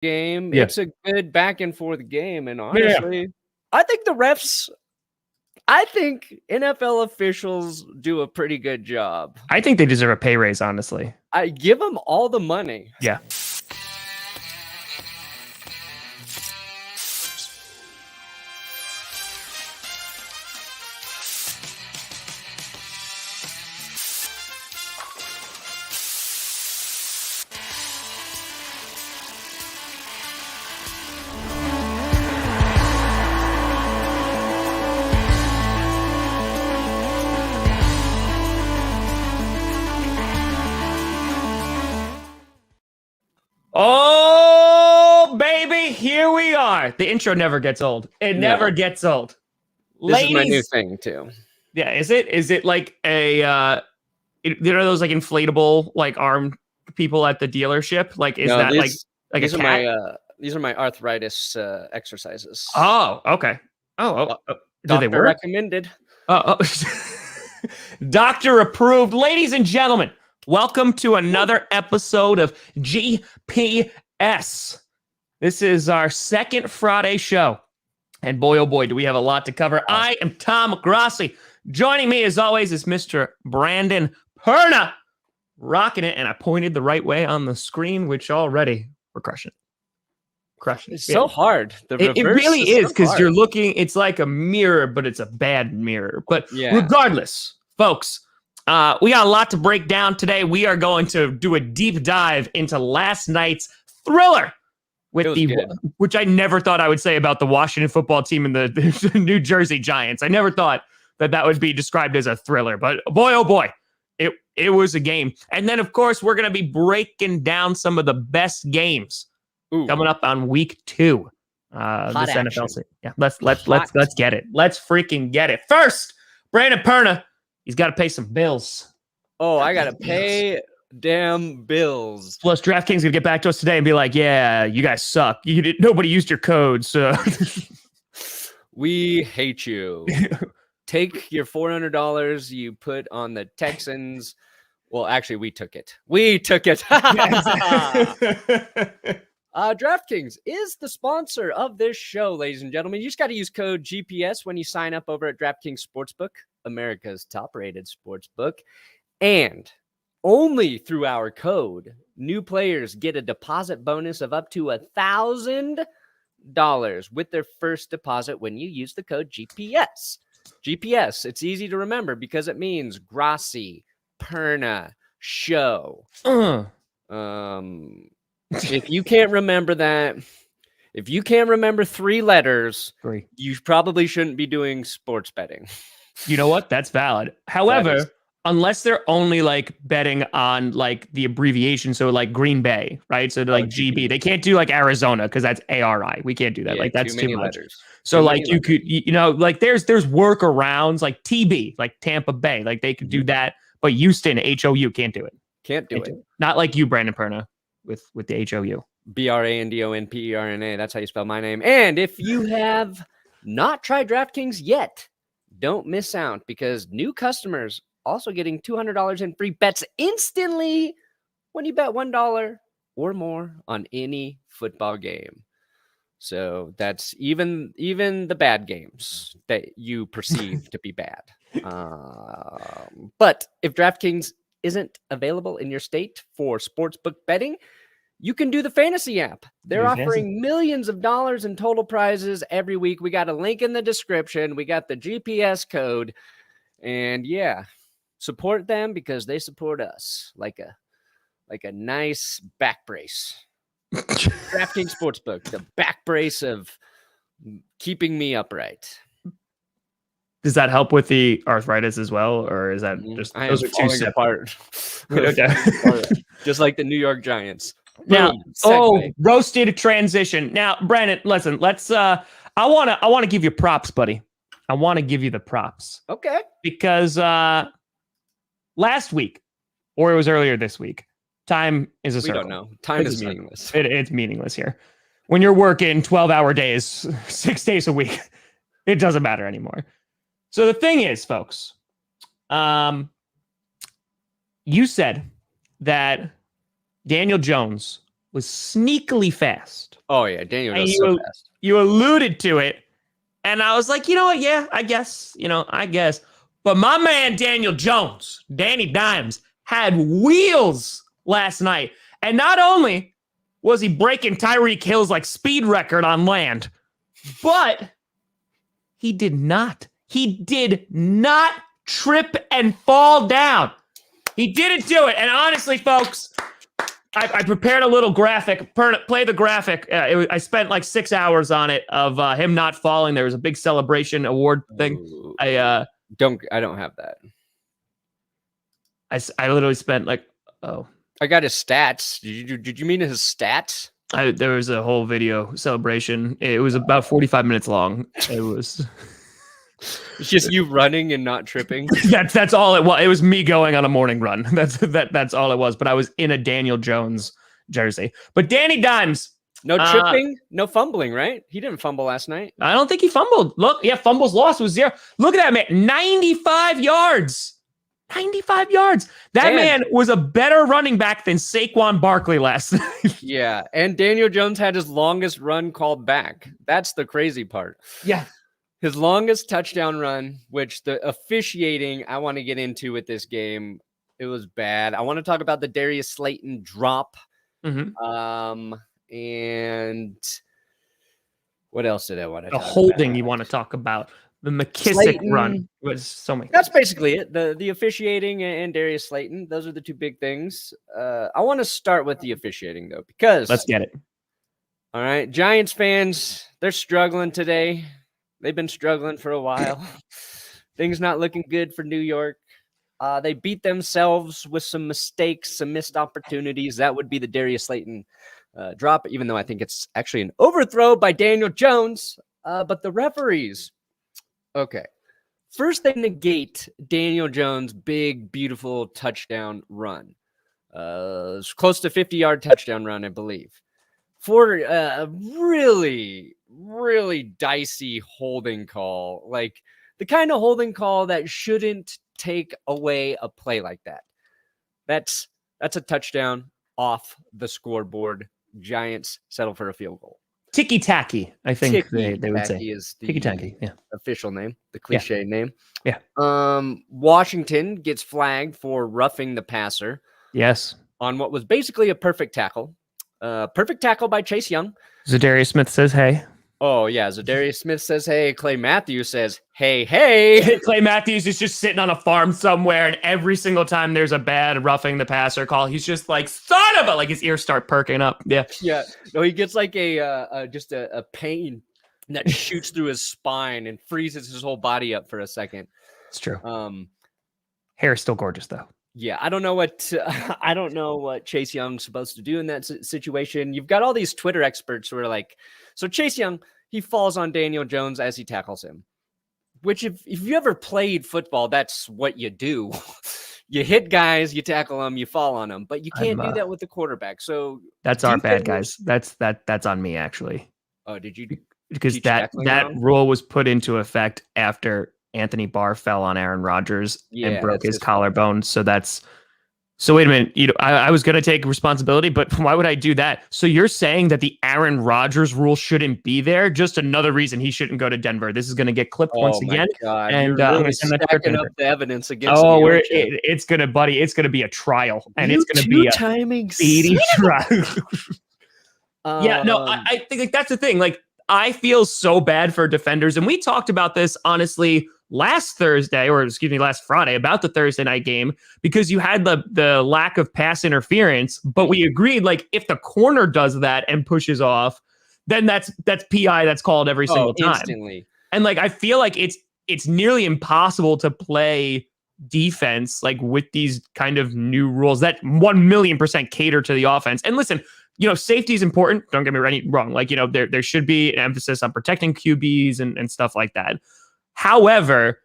game. Yeah. It's a good back and forth game. And Yeah. honestly, I think the refs, I think NFL officials do a pretty good job. I think they deserve a pay raise, honestly. I give them all the money. Yeah. Oh, baby, here we are. The intro never gets old. It never gets old. This is my new thing, too. Yeah, is it? Is it like a, there are those like inflatable, like arm people at the dealership? Like, is that like these a cat? These are my arthritis exercises. Oh, okay. Oh, do they work? Recommended. Doctor approved. Ladies and gentlemen, welcome to another episode of GPS. This is our second Friday show. And boy, oh boy, do we have a lot to cover. I am Tom Grossi. Joining me, as always, is Mr. Brandon Perna. Rocking it, and I pointed the right way on the screen, which already we're crushing it. It's so hard. It really is, because you're looking, it's like a mirror, but it's a bad mirror. But regardless, folks, we got a lot to break down today. We are going to do a deep dive into last night's thriller, which I never thought I would say about the Washington football team and the New Jersey Giants. I never thought that would be described as a thriller, but boy, oh boy, it was a game. And then, of course, we're going to be breaking down some of the best games coming up on week 2. This NFL season. Yeah, let's get it. Let's freaking get it. First, Brandon Perna, he's got to pay some bills. Oh, I got to pay damn bills. Plus, DraftKings gonna get back to us today and be like, "Yeah, you guys suck. Nobody used your code, so we hate you." Take your $400 you put on the Texans. Well, actually, we took it. DraftKings is the sponsor of this show, ladies and gentlemen. You just got to use code GPS when you sign up over at DraftKings Sportsbook, America's top-rated sportsbook. And only through our code, new players get a deposit bonus of up to $1,000 with their first deposit when you use the code GPS. GPS, it's easy to remember because it means Grossi, Perna, show. If you can't remember that, if you can't remember 3 letters, you probably shouldn't be doing sports betting. You know what? That's valid. However, unless they're only like betting on like the abbreviation, so like Green Bay, right? So like GB, they can't do like Arizona because that's ARI. We can't do that. Like that's too much. So like you could, like there's workarounds like TB, like Tampa Bay, like they could do that, but Houston HOU can't do it. Can't do it. Not like you, Brandon Perna, with the HOU. BRANDONPERNA. That's how you spell my name. And if you have not tried DraftKings yet, don't miss out because new customers also getting $200 in free bets instantly when you bet $1 or more on any football game. So that's even the bad games that you perceive to be bad. But if DraftKings isn't available in your state for sportsbook betting, you can do the fantasy app. They're offering millions of dollars in total prizes every week. We got a link in the description. We got the GPS code. And support them because they support us like a nice back brace. DraftKings Sportsbook, the back brace of keeping me upright. Does that help with the arthritis as well, or is that just those are two separate? Okay. Just like the New York Giants. Now, roasted transition. Now, Brandon, listen. Let's. I want to give you props, buddy. I want to give you the props. Okay. Because last week, or it was earlier this week, time is a circle. We don't know. Time is meaningless. It's meaningless here. When you're working 12-hour days, 6 days a week, it doesn't matter anymore. So the thing is, folks, you said that Daniel Jones was sneakily fast. Oh, yeah. Daniel was so fast. You alluded to it. And I was like, you know what? Yeah, I guess. But my man, Daniel Jones, Danny Dimes, had wheels last night. And not only was he breaking Tyreek Hill's like speed record on land, but he did not trip and fall down. He didn't do it. And honestly, folks, I prepared a little graphic. Play the graphic. I spent like 6 hours on it of him not falling. There was a big celebration award thing. Ooh, I don't have that. I literally spent like I got his stats. Did you mean his stats? There was a whole video celebration. It was about 45 minutes long. It was. It's just you running and not tripping. That's all it was. It was me going on a morning run. That's all it was. But I was in a Daniel Jones jersey. But Danny Dimes. No tripping, no fumbling, right? He didn't fumble last night. I don't think he fumbled. Look, yeah, fumbles lost was 0. Look at that, man. 95 yards. 95 yards. That man was a better running back than Saquon Barkley last night. Yeah, and Daniel Jones had his longest run called back. That's the crazy part. Yeah. His longest touchdown run, which the officiating I want to get into with this game, it was bad. I want to talk about the Darius Slayton drop. Mm-hmm. And what else did I want to talk about? The holding you want to talk about. The McKissick Slayton run was so many. That's basically it. The officiating and Darius Slayton. Those are the two big things. I want to start with the officiating, though, because... Let's get it. All right. Giants fans, they're struggling today. They've been struggling for a while. Things not looking good for New York. They beat themselves with some mistakes, some missed opportunities. That would be the Darius Slayton drop, even though I think it's actually an overthrow by Daniel Jones. But the referees... Okay. First, they negate Daniel Jones' big, beautiful touchdown run. It's close to 50-yard touchdown run, I believe. For a really, really dicey holding call. Like the kind of holding call that shouldn't take away a play like that. That's a touchdown off the scoreboard. Giants settle for a field goal. Ticky-tacky, I think they would say. Is the Ticky-tacky, yeah. Official name, the cliche name. Yeah. Washington gets flagged for roughing the passer. Yes. On what was basically a perfect tackle. Perfect tackle by Chase Young. Zadarius Smith says, hey. Oh, yeah. Zadarius Smith says, hey. Clay Matthews says, hey, hey. Clay Matthews is just sitting on a farm somewhere, and every single time there's a bad roughing the passer call, he's just like, son of a, like his ears start perking up. Yeah. Yeah. No, he gets like just a pain that shoots through his spine and freezes his whole body up for a second. It's true. Hair is still gorgeous, though. Yeah, I don't know what Chase Young's supposed to do in that situation. You've got all these Twitter experts who are like, so Chase Young, he falls on Daniel Jones as he tackles him, which if you ever played football, that's what you do. You hit guys, you tackle them, you fall on them, but you can't do that with the quarterback. So that's our bad, guys. That's on me, actually. Oh, did you? Because that rule was put into effect after Anthony Barr fell on Aaron Rodgers and broke his collarbone. So wait a minute. I was going to take responsibility, but why would I do that? So you're saying that the Aaron Rodgers rule shouldn't be there? Just another reason he shouldn't go to Denver. This is going to get clipped once again. God. And you're I'm really stacking up the evidence against. Oh, it's going to, buddy. It's going to be a trial, and it's going to be a speedy trial. Yeah, no, I think like that's the thing. Like I feel so bad for defenders, and we talked about this honestly last Friday about the Thursday night game, because you had the lack of pass interference, but we agreed like if the corner does that and pushes off, then that's PI that's called every single time. Instantly. And like I feel like it's nearly impossible to play defense like with these kind of new rules that 1,000,000% cater to the offense. And listen, safety is important. Don't get me wrong. Like, there should be an emphasis on protecting QBs and stuff like that. However,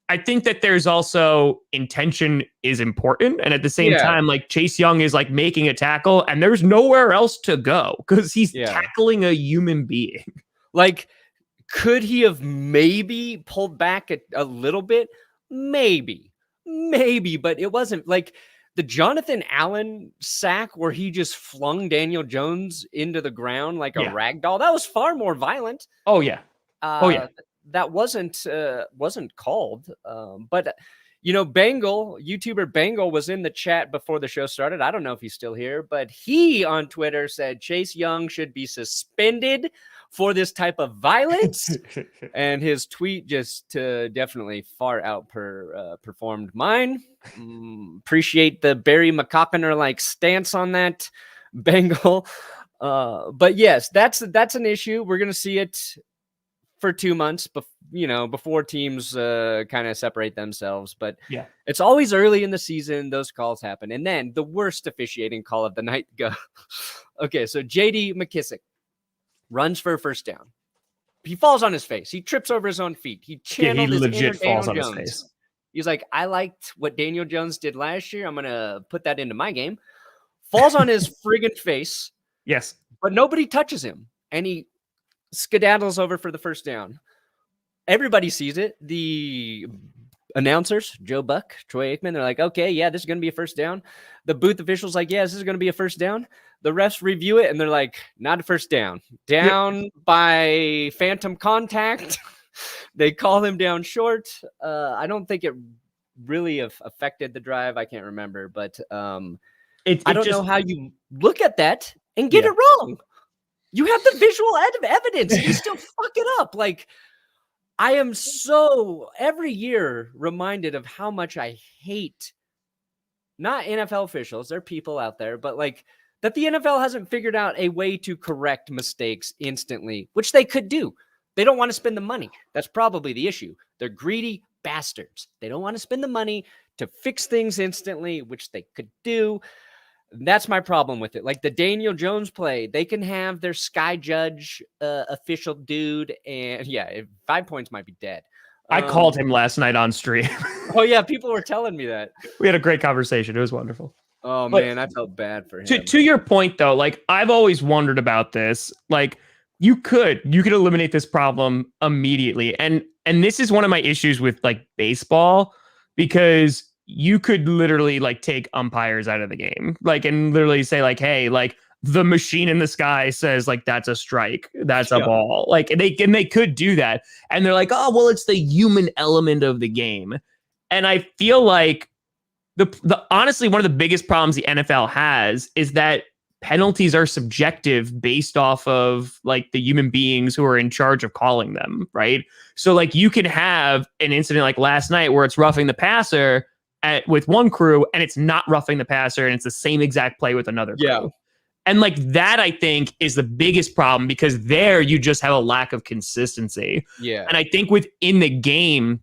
I think that there's also intention is important. And at the same time, like Chase Young is like making a tackle and there's nowhere else to go because he's tackling a human being. Like, could he have maybe pulled back a little bit? Maybe, but it wasn't like the Jonathan Allen sack where he just flung Daniel Jones into the ground like a rag doll, that was far more violent. Oh yeah. That wasn't called. But YouTuber Bengal was in the chat before the show started. I don't know if he's still here, but he on Twitter said Chase Young should be suspended for this type of violence. And his tweet just definitely far outperformed mine. Appreciate the Barry McCockiner like stance on that, Bengal. But yes, that's an issue. We're going to see it for 2 months, before teams kind of separate themselves. But it's always early in the season. Those calls happen. And then the worst officiating call of the night go. Okay, so J.D. McKissick runs for a first down. He falls on his face. He trips over his own feet. He channeled his inner Daniel Jones. His face. He's like, I liked what Daniel Jones did last year. I'm going to put that into my game. Falls on his friggin' face. Yes. But nobody touches him. And he skedaddles over for the first down. Everybody sees it. The announcers, Joe Buck, Troy Aikman, they're like, okay, yeah, this is going to be a first down. The booth officials like, yeah, this is going to be a first down. The refs review it, and they're like, not a first down. Down by phantom contact. They call him down short. I don't think it really affected the drive. I can't remember, but I don't know how you look at that and get it wrong. You have the visual evidence. You still fuck it up. Like, I am so every year reminded of how much I hate not NFL officials. There are people out there, but like that the NFL hasn't figured out a way to correct mistakes instantly, which they could do. They don't want to spend the money. That's probably the issue. They're greedy bastards. They don't want to spend the money to fix things instantly, which they could do. That's my problem with it. Like the Daniel Jones play, they can have their sky judge official dude. And 5 points might be dead. I called him last night on stream. Oh yeah. People were telling me that. We had a great conversation. It was wonderful. Oh man, I felt bad for him. To your point though, like I've always wondered about this. Like you could eliminate this problem immediately. And this is one of my issues with like baseball, because you could literally like take umpires out of the game, like, and literally say like, hey, like the machine in the sky says like, that's a strike, that's a ball. Like they could do that. And they're like, oh, well, it's the human element of the game. And I feel like the honestly, one of the biggest problems the NFL has is that penalties are subjective based off of like the human beings who are in charge of calling them. Right. So like you can have an incident like last night where it's roughing the passer with one crew and it's not roughing the passer and it's the same exact play with another crew. Yeah. And like that, I think, is the biggest problem, because there you just have a lack of consistency. Yeah. And I think within the game,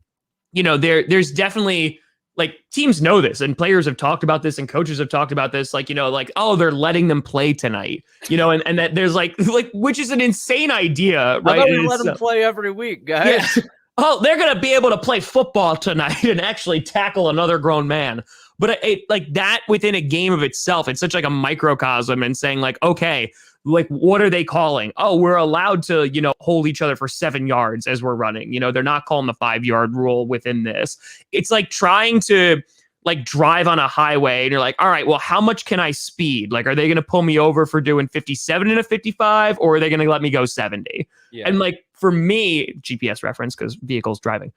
there's definitely like teams know this and players have talked about this and coaches have talked about this, like, like, oh, they're letting them play tonight, and that there's like, which is an insane idea, right? I thought we let them play every week, guys. Yeah. Oh, they're going to be able to play football tonight and actually tackle another grown man. But like that within a game of itself, it's such like a microcosm, and saying like, okay, like, what are they calling? Oh, we're allowed to, hold each other for 7 yards as we're running. They're not calling the 5-yard rule within this. It's like trying to like drive on a highway and you're like, all right, well, how much can I speed? Like, are they going to pull me over for doing 57 and a 55, or are they going to let me go 70? Yeah. And like, for me, GPS reference, because vehicles driving,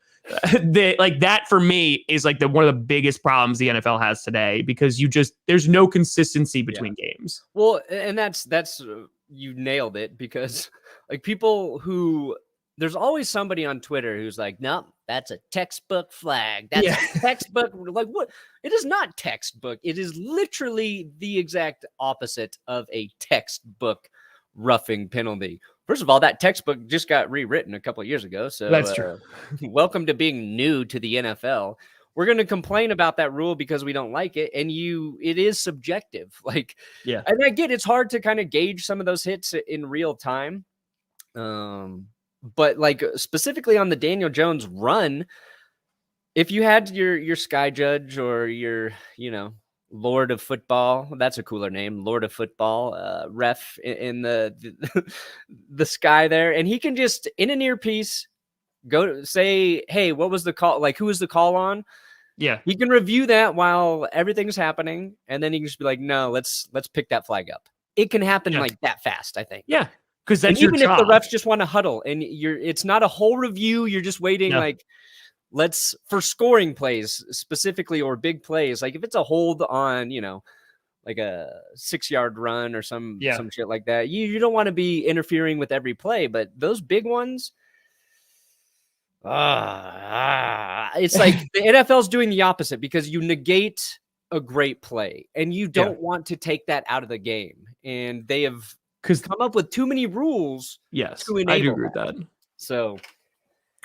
like that for me is like one of the biggest problems the NFL has today, because there's no consistency between games. Well, and that's you nailed it, because like there's always somebody on Twitter who's like, no, that's a textbook flag. That's a textbook. Like, what? It is not textbook. It is literally the exact opposite of a textbook roughing penalty. First of all, that textbook just got rewritten a couple of years ago. So that's true. Welcome to being new to the NFL. We're going to complain about that rule because we don't like it. And it is subjective. Like, yeah. And I get it's hard to kind of gauge some of those hits in real time. But like specifically on the Daniel Jones run, if you had your sky judge or your, Lord of Football, that's a cooler name, Lord of Football, ref in the sky there, and he can just in an earpiece go say, hey, what was the call? Like, who was the call on? Yeah. He can review that while everything's happening, and then he can just be like, no, let's pick that flag up. It can happen like that fast, I think. Yeah. Because that's your even job. if the refs just want to huddle and it's not a whole review, you're just waiting for scoring plays specifically or big plays. Like if it's a hold on, like a 6-yard run or some shit like that, you don't want to be interfering with every play, but those big ones, it's like the NFL's doing the opposite because you negate a great play and you don't want to take that out of the game. And they have come up with too many rules. Yes, to enable I do agree with that. So,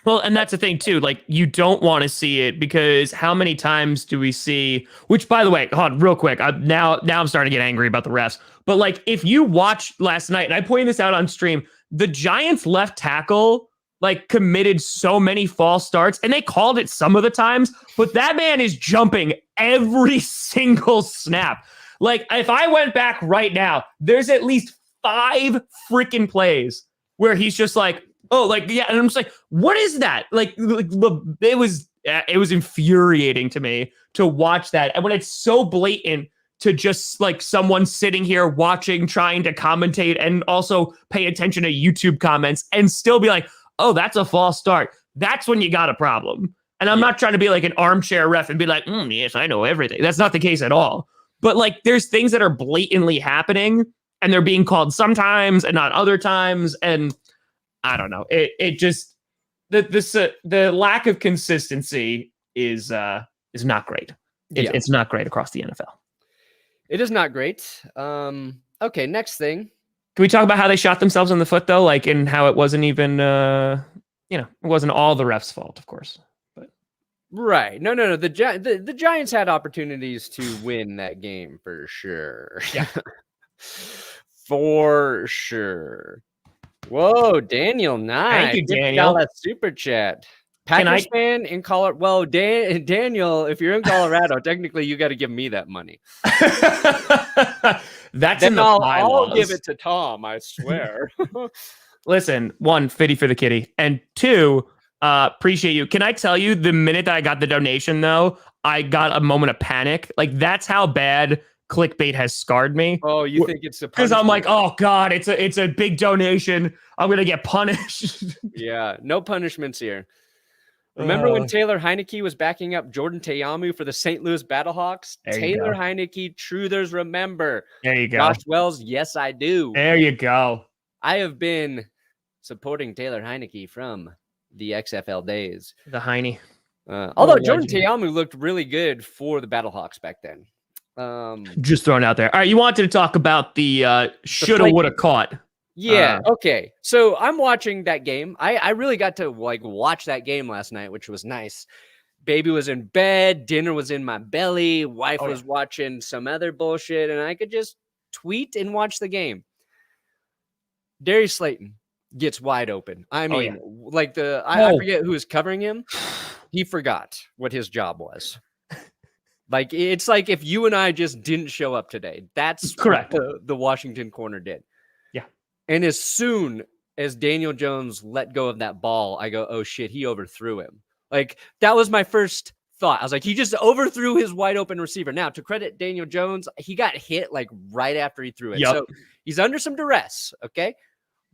well, and that's the thing too. Like you don't want to see it because how many times do we see? Which, by the way, hold on, real quick. Now I'm starting to get angry about the refs. But like, if you watched last night, and I pointed this out on stream, the Giants left tackle like committed so many false starts, and they called it some of the times. But that man is jumping every single snap. Like if I went back right now, there's at least 5 freaking plays where he's just like, oh, like, yeah. And I'm just like, what is that? Like it was infuriating to me to watch that. And when it's so blatant to just like someone sitting here watching, trying to commentate and also pay attention to YouTube comments and still be like, oh, that's a false start. That's when you got a problem. And I'm not trying to be like an armchair ref and be like, yes, I know everything. That's not the case at all. But like, there's things that are blatantly happening and they're being called sometimes and not other times. And I don't know. It just the lack of consistency is not great. It's not great across the NFL. It is not great. Okay, next thing. Can we talk about how they shot themselves in the foot though? Like, and how it wasn't even it wasn't all the refs' fault, of course. But right. No. The Giants had opportunities to win that game for sure. Yeah. For sure. Whoa, Daniel, nice. Thank you, Daniel. $50 super chat. Packers fan in Colorado. Well, Daniel, if you're in Colorado, technically you got to give me that money. That's then in the bylaws. I'll give it to Tom, I swear. Listen, 1, fitty for the kitty, and 2, appreciate you. Can I tell you, the minute that I got the donation, though, I got a moment of panic. Like that's how bad clickbait has scarred me. Oh, you think it's because I'm like, oh god, it's a big donation. I'm gonna get punished. Yeah, no punishments here. Remember when Taylor Heinicke was backing up Jordan Ta'amu for the St. Louis Battlehawks? Taylor Heinicke, truthers remember. There you go. Josh Wells, yes, I do. There you go. I have been supporting Taylor Heinicke from the XFL days. The Heine. Although Jordan Ta'amu looked really good for the Battlehawks back then. Just throwing out there. All right, you wanted to talk about the shoulda, woulda, caught. Yeah. Okay. So I'm watching that game. I really got to like watch that game last night, which was nice. Baby was in bed. Dinner was in my belly. Wife was watching some other bullshit, and I could just tweet and watch the game. Darius Slayton gets wide open. I mean, I forget who was covering him. He forgot what his job was. Like, it's like if you and I just didn't show up today. That's correct. What the Washington corner did. Yeah. And as soon as Daniel Jones let go of that ball, I go, oh shit, he overthrew him. Like, that was my first thought. I was like, he just overthrew his wide open receiver. Now, to credit Daniel Jones, he got hit like right after he threw it. Yep. So he's under some duress. Okay.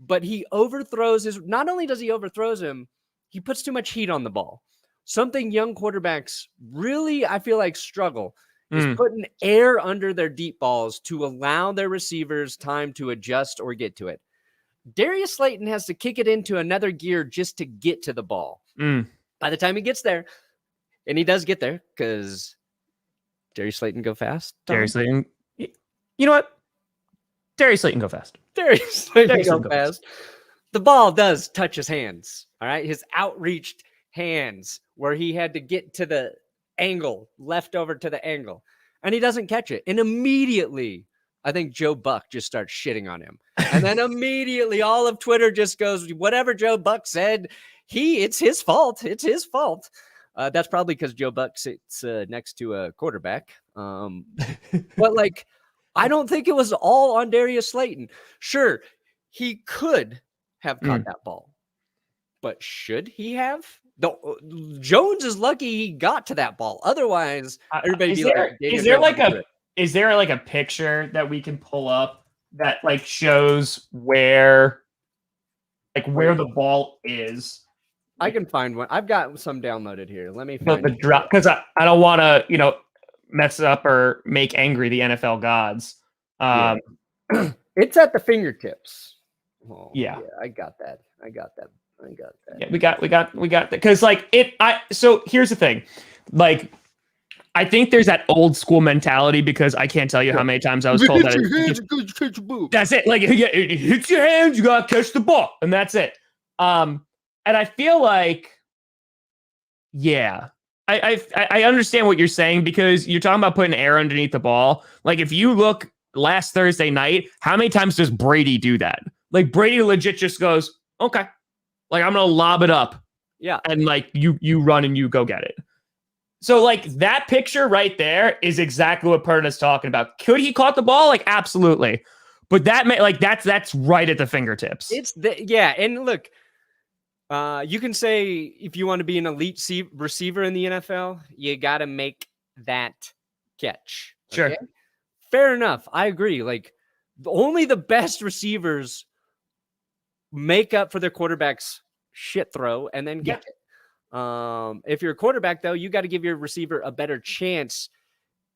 But he overthrows not only does he overthrows him, he puts too much heat on the ball. Something young quarterbacks really, I feel like, struggle is putting air under their deep balls to allow their receivers time to adjust or get to it. Darius Slayton has to kick it into another gear just to get to the ball. By the time he gets there, and he does get there, because Darius Slayton go fast. Darius Slayton, you know what? Darius Slayton go fast. Darius Slayton go fast. The ball does touch his hands. All right, his outreached hands, where he had to get to the angle, left over to the angle, and he doesn't catch it. And immediately, I think Joe Buck just starts shitting on him. And then immediately all of Twitter just goes, whatever Joe Buck said, it's his fault. It's his fault. That's probably because Joe Buck sits next to a quarterback. But like, I don't think it was all on Darius Slayton. Sure, he could have caught that ball, but should he have? Jones is lucky he got to that ball. Otherwise, everybody is there like a picture that we can pull up that like shows where the ball is? I can find one. I've got some downloaded here. Let me find the drop, because I don't want to mess up or make angry the NFL gods. It's at the fingertips. Oh, yeah, I got that. Yeah, we got that, because so here's the thing, like, I think there's that old school mentality, because I can't tell you how many times I was told that that's it. Like, it hits your hands, you gotta catch the ball, and that's it. And I feel like, yeah, I understand what you're saying, because you're talking about putting air underneath the ball. Like, if you look last Thursday night, how many times does Brady do that? Like, Brady legit just goes, okay, like, I'm going to lob it up. Yeah. And like, you run and you go get it. So like, that picture right there is exactly what Perna's talking about. Could he caught the ball? Like, absolutely. But that's right at the fingertips. And look, you can say, if you want to be an elite receiver in the NFL, you got to make that catch. Sure. Okay? Fair enough. I agree. Like, only the best receivers make up for their quarterback's shit throw and then get it. If you're a quarterback, though, you got to give your receiver a better chance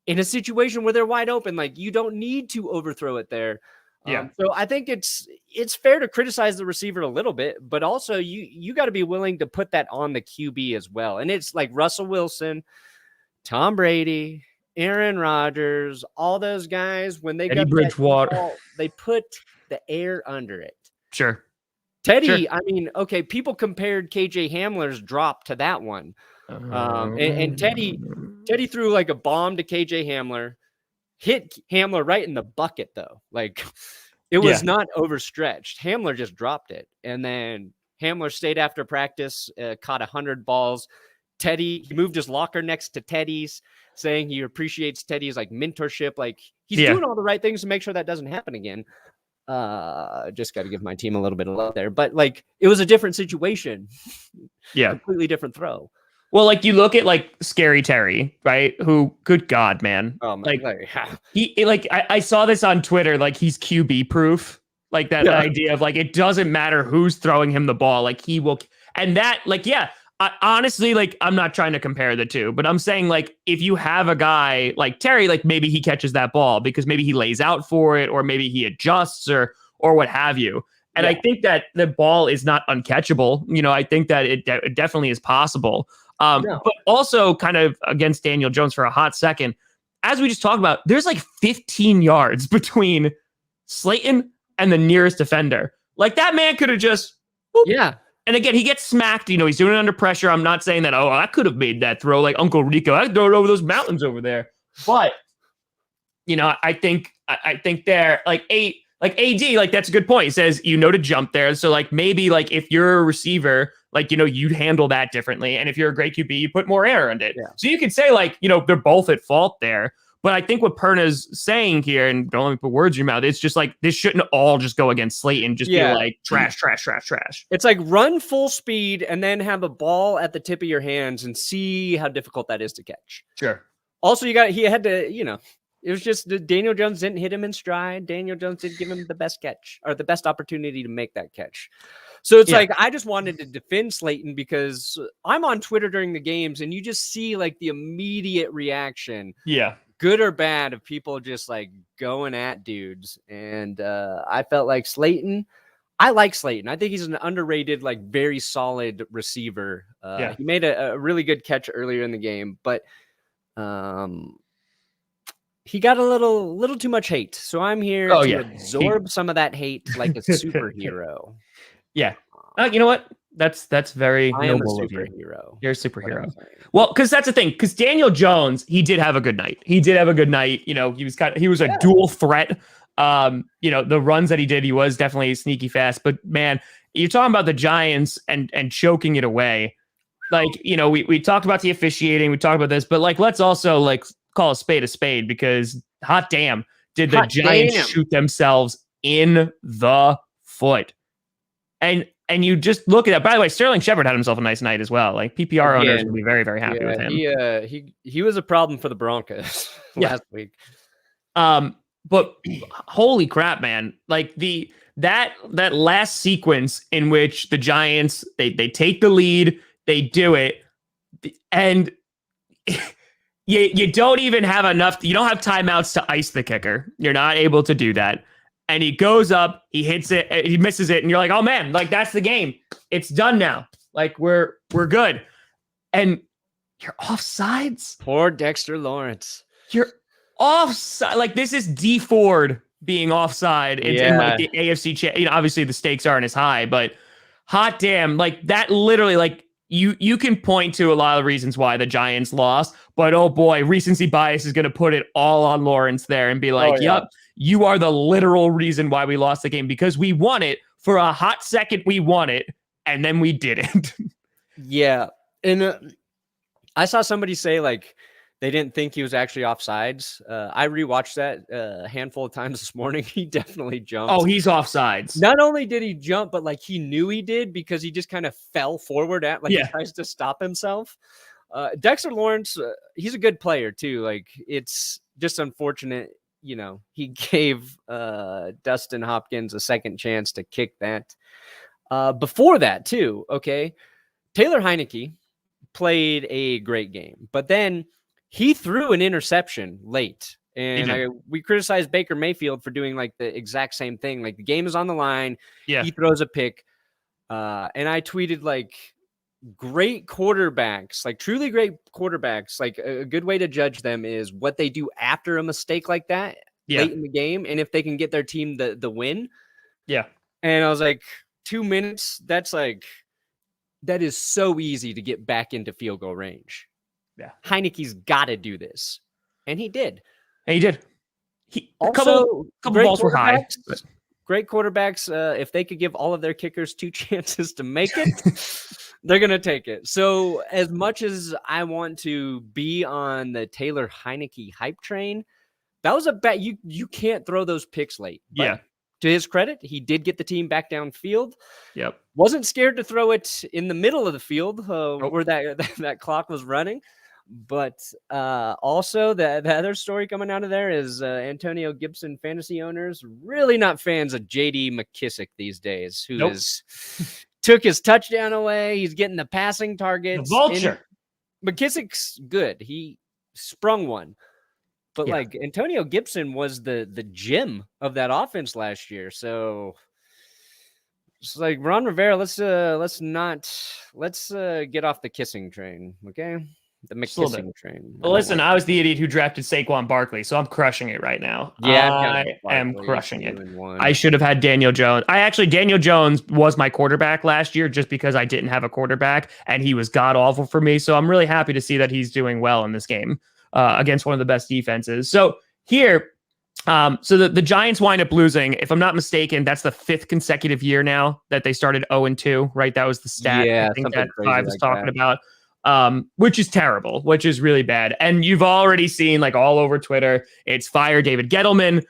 in a situation where they're wide open. Like, you don't need to overthrow it there. So I think it's fair to criticize the receiver a little bit, but also you got to be willing to put that on the QB as well. And it's like Russell Wilson, Tom Brady, Aaron Rodgers, all those guys, when they Teddy Bridgewater, ball, they put the air under it. Sure. Teddy, I mean, okay, people compared KJ Hamler's drop to that one. And Teddy threw like a bomb to KJ Hamler, hit Hamler right in the bucket, though. Like, it was not overstretched. Hamler just dropped it. And then Hamler stayed after practice, caught 100 balls. Teddy, he moved his locker next to Teddy's, saying he appreciates Teddy's like mentorship. Like, he's doing all the right things to make sure that doesn't happen again. Just got to give my team a little bit of love there, but like, it was a different situation. Completely different throw. Well, like, you look at like Scary Terry, right? Who, good God, man. I saw this on Twitter. Like, he's QB proof. Like, that idea of like, it doesn't matter who's throwing him the ball. Like, he will. And that, like, honestly, like, I'm not trying to compare the two, but I'm saying, like, if you have a guy like Terry, like, maybe he catches that ball because maybe he lays out for it, or maybe he adjusts or what have you. And I think that the ball is not uncatchable. I think that it definitely is possible. But also, kind of against Daniel Jones for a hot second, as we just talked about, there's like 15 yards between Slayton and the nearest defender. Like, that man could have just, whoop. And again, he gets smacked. He's doing it under pressure. I'm not saying that, I could have made that throw like Uncle Rico. I could throw it over those mountains over there. But, I think there, like AD, like, that's a good point. He says, to jump there. So, like, maybe, like, if you're a receiver, like, you'd handle that differently. And if you're a great QB, you put more air in it. So you could say, like, they're both at fault there. But I think what Perna's saying here, and don't let me put words in your mouth, it's just like, this shouldn't all just go against Slayton, just be like trash. It's like, run full speed and then have a ball at the tip of your hands and see how difficult that is to catch. Sure. Also, he had to, it was just Daniel Jones didn't hit him in stride. Daniel Jones didn't give him the best catch, or the best opportunity to make that catch. So it's like, I just wanted to defend Slayton, because I'm on Twitter during the games and you just see like the immediate reaction. Good or bad, of people just like going at dudes. And I felt like Slayton, I like Slayton. I think he's an underrated, like, very solid receiver. He made a really good catch earlier in the game, but he got a little too much hate. So I'm here to absorb some of that hate like a superhero. You know what? That's very noble of you. You're a superhero. Well, because that's the thing. Because Daniel Jones, he did have a good night. He was a dual threat. The runs that he did, he was definitely sneaky fast. But man, you're talking about the Giants and choking it away. Like, we talked about the officiating, we talked about this, but like, let's also like call a spade, because hot damn, did the Giants shoot themselves in the foot. And And you just look at that. By the way, Sterling Shepard had himself a nice night as well. Like PPR owners will be very, very happy with him. He was a problem for the Broncos last week. But holy crap, man! Like that last sequence in which the Giants they take the lead, they do it, and you don't even have enough. You don't have timeouts to ice the kicker. You're not able to do that. And he goes up, he hits it, he misses it, and you're like, oh man, like that's the game. It's done now. Like we're good. And you're offsides. Poor Dexter Lawrence. You're offside. Like this is D Ford being offside. It's in like the AFC. Obviously the stakes aren't as high, but hot damn, like that literally, like you can point to a lot of reasons why the Giants lost, but oh boy, recency bias is going to put it all on Lawrence there and be like, yep. You are the literal reason why we lost the game because we won it for a hot second. We won it and then we didn't. Yeah. And I saw somebody say like they didn't think he was actually offsides. I rewatched that a handful of times this morning. He definitely jumped. Oh, he's offsides. Not only did he jump, but like he knew he did because he just kind of fell forward he tries to stop himself. Dexter Lawrence, he's a good player too. Like it's just unfortunate. He gave Dustin Hopkins a second chance to kick that. Before that, too, okay, Taylor Heinicke played a great game, but then he threw an interception late. And we criticized Baker Mayfield for doing like the exact same thing. Like the game is on the line. Yeah. He throws a pick. And I tweeted like, great quarterbacks, like truly great quarterbacks, like a good way to judge them is what they do after a mistake like that late in the game, and if they can get their team the win. Yeah. And I was like, 2 minutes, that is so easy to get back into field goal range. Yeah. Heinicke's got to do this. And he did. A couple balls were high. Great quarterbacks, if they could give all of their kickers 2 chances to make it, they're going to take it. So as much as I want to be on the Taylor Heinicke hype train, that was a bet. You can't throw those picks late. But to his credit, he did get the team back downfield. Yep. Wasn't scared to throw it in the middle of the field where that clock was running. But also the other story coming out of there is Antonio Gibson fantasy owners really not fans of J.D. McKissick these days, who took his touchdown away. He's getting the passing targets. The vulture. McKissick's good. He sprung one. But like Antonio Gibson was the gem of that offense last year. So it's like Ron Rivera, let's get off the kissing train, okay? The McKissing train. Well, listen, I was the idiot who drafted Saquon Barkley, so I'm crushing it right now. Yeah, I am crushing it. I should have had Daniel Jones. Daniel Jones was my quarterback last year just because I didn't have a quarterback, and he was god-awful for me. So I'm really happy to see that he's doing well in this game against one of the best defenses. So here, so the Giants wind up losing. If I'm not mistaken, that's the 5th consecutive year now that they started 0-2, right? That was the stat I think that Five was talking about. Which is terrible, which is really bad. And you've already seen like all over Twitter, it's fire David Gettleman,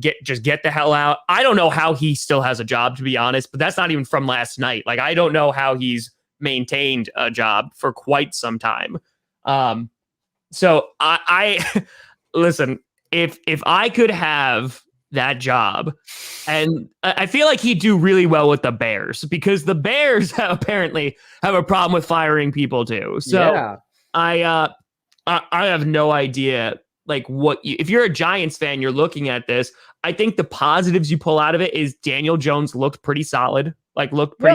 get the hell out. I don't know how he still has a job, to be honest, but that's not even from last night. Like, I don't know how he's maintained a job for quite some time. So I listen, if I could have that job, and I feel like he'd do really well with the Bears because the Bears apparently have a problem with firing people too. So I have no idea like if you're a Giants fan, you're looking at this. I think the positives you pull out of it is Daniel Jones looked pretty solid,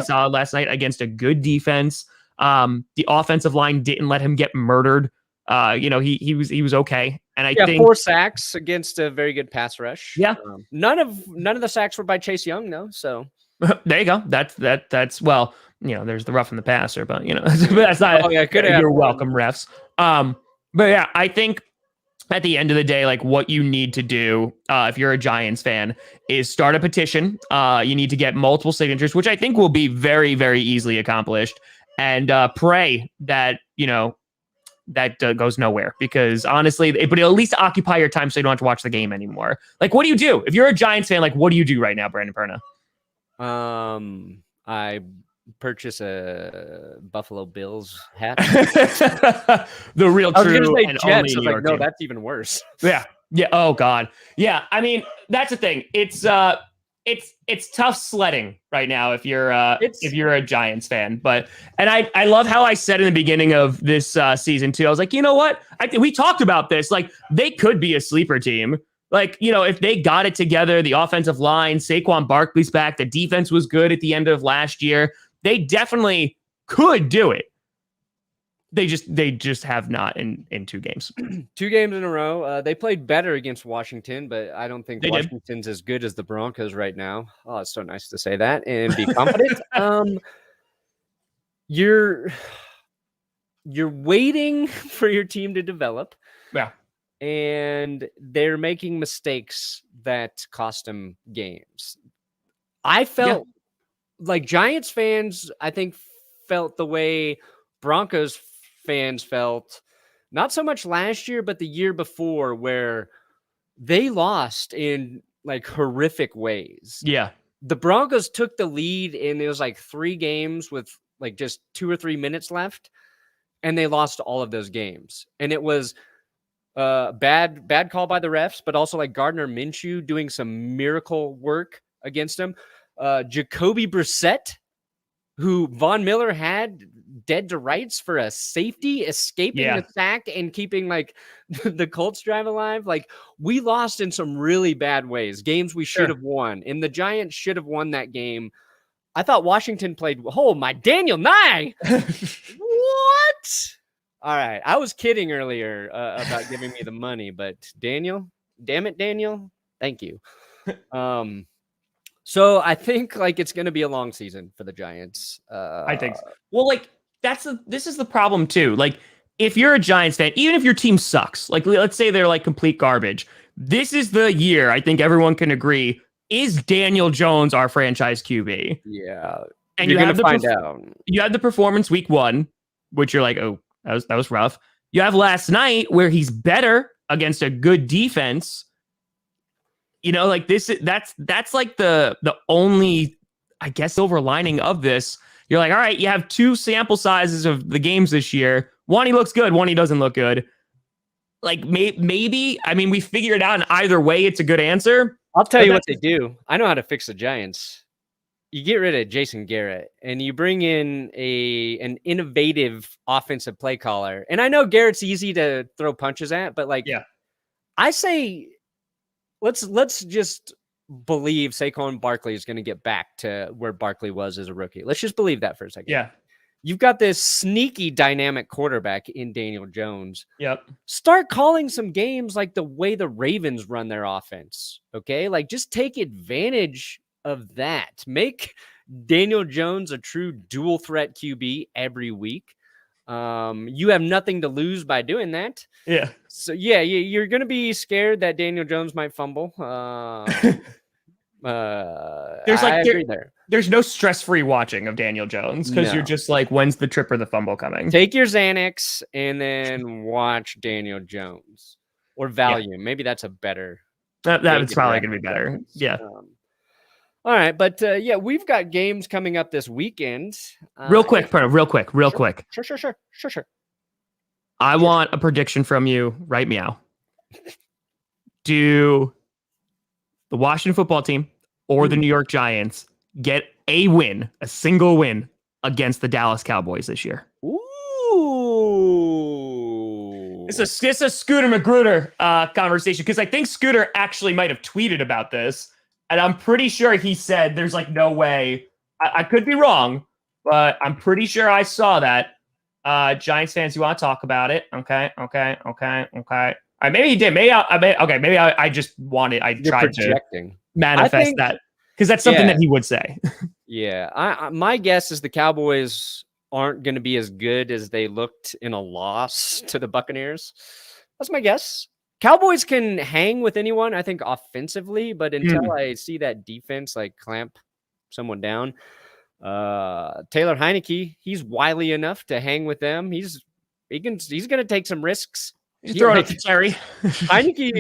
solid last night against a good defense. The offensive line didn't let him get murdered. He was okay. And I think 4 sacks against a very good pass rush. Yeah. None of the sacks were by Chase Young, though. So there you go. That's well, there's the rough in the passer, but that's not. You're welcome, refs. But yeah, I think at the end of the day, like what you need to do if you're a Giants fan is start a petition. You need to get multiple signatures, which I think will be very, very easily accomplished, and pray that that goes nowhere, because honestly, but it'll at least occupy your time so you don't have to watch the game anymore. Like, what do you do if you're a Giants fan? Like, what do you do right now, Brandon Perna? I purchase a Buffalo Bills hat. The real, I was true, gonna say and Jets. only I was New like, York no, team. that's even worse. Yeah. Yeah. Oh God. Yeah. I mean, that's the thing. It's tough sledding right now if you're a Giants fan. But I love how I said in the beginning of this season too. I was like, you know what? We talked about this. Like, they could be a sleeper team. Like, if they got it together, the offensive line, Saquon Barkley's back, the defense was good at the end of last year. They definitely could do it. They just have not in 2 games. 2 games in a row. They played better against Washington, but I don't think Washington's as good as the Broncos right now. Oh, it's so nice to say that and be confident. You're waiting for your team to develop. Yeah. And they're making mistakes that cost them games. I felt like Giants fans, I think, felt the way Broncos fans felt, not so much last year, but the year before, where they lost in like horrific ways. Yeah. The Broncos took the lead and it was like 3 games with like just 2 or 3 minutes left. And they lost all of those games. And it was bad call by the refs, but also like Gardner Minshew doing some miracle work against him. Jacoby Brissett, who Von Miller had dead to rights for a safety, escaping the sack and keeping like the Colts drive alive. Like, we lost in some really bad ways, games we should have won, and the Giants should have won that game. I thought Washington played. Oh my, Daniel Nye. What? All right. I was kidding earlier about giving me the money, but Daniel, damn it, Daniel. Thank you. So I think like it's going to be a long season for the Giants. I think so. Well, like this is the problem too. Like, if you're a Giants fan, even if your team sucks, like let's say they're like complete garbage, this is the year I think everyone can agree is Daniel Jones our franchise QB. Yeah. And you're going to find out. You had the performance week 1, which you're like, oh, that was rough. You have last night where he's better against a good defense. Like that's like the only, I guess, silver lining of this. You're like, all right, you have 2 sample sizes of the games this year. One, he looks good. One, he doesn't look good. Like, maybe, I mean, we figured it out, and either way, it's a good answer. I'll tell you what they do. I know how to fix the Giants. You get rid of Jason Garrett and you bring in an innovative offensive play caller. And I know Garrett's easy to throw punches at, but like, I say, let's just believe Saquon Barkley is going to get back to where Barkley was as a rookie. Let's just believe that for a second. Yeah. You've got this sneaky dynamic quarterback in Daniel Jones. Yep. Start calling some games like the way the Ravens run their offense. Okay. Like, just take advantage of that. Make Daniel Jones a true dual threat QB every week. You have nothing to lose by doing that. Yeah. So you're going to be scared that Daniel Jones might fumble. There's no stress-free watching of Daniel Jones because you're just like, when's the trip or the fumble coming? Take your Xanax and then watch Daniel Jones or Valium. Yeah. Maybe that's a better. That's probably going to be better. Yeah. All right, but we've got games coming up this weekend. Real quick, real quick. Sure. I want a prediction from you right meow. Do the Washington football team or the New York Giants get a single win against the Dallas Cowboys this year? Ooh. It's a Scooter Magruder conversation, because I think Scooter actually might have tweeted about this. And I'm pretty sure he said there's like no way. I could be wrong, but I'm pretty sure I saw that. Giants fans, you want to talk about it? Okay. All right, maybe he did. Maybe I just wanted. You're tried projecting. To manifest that, because that's something that he would say. Yeah, my guess is the Cowboys aren't going to be as good as they looked in a loss to the Buccaneers. That's my guess. Cowboys can hang with anyone, I think, offensively, but until I see that defense like clamp someone down, Taylor Heinicke, he's wily enough to hang with them. He's going to take some risks. You throw it up to Terry. Heinicke,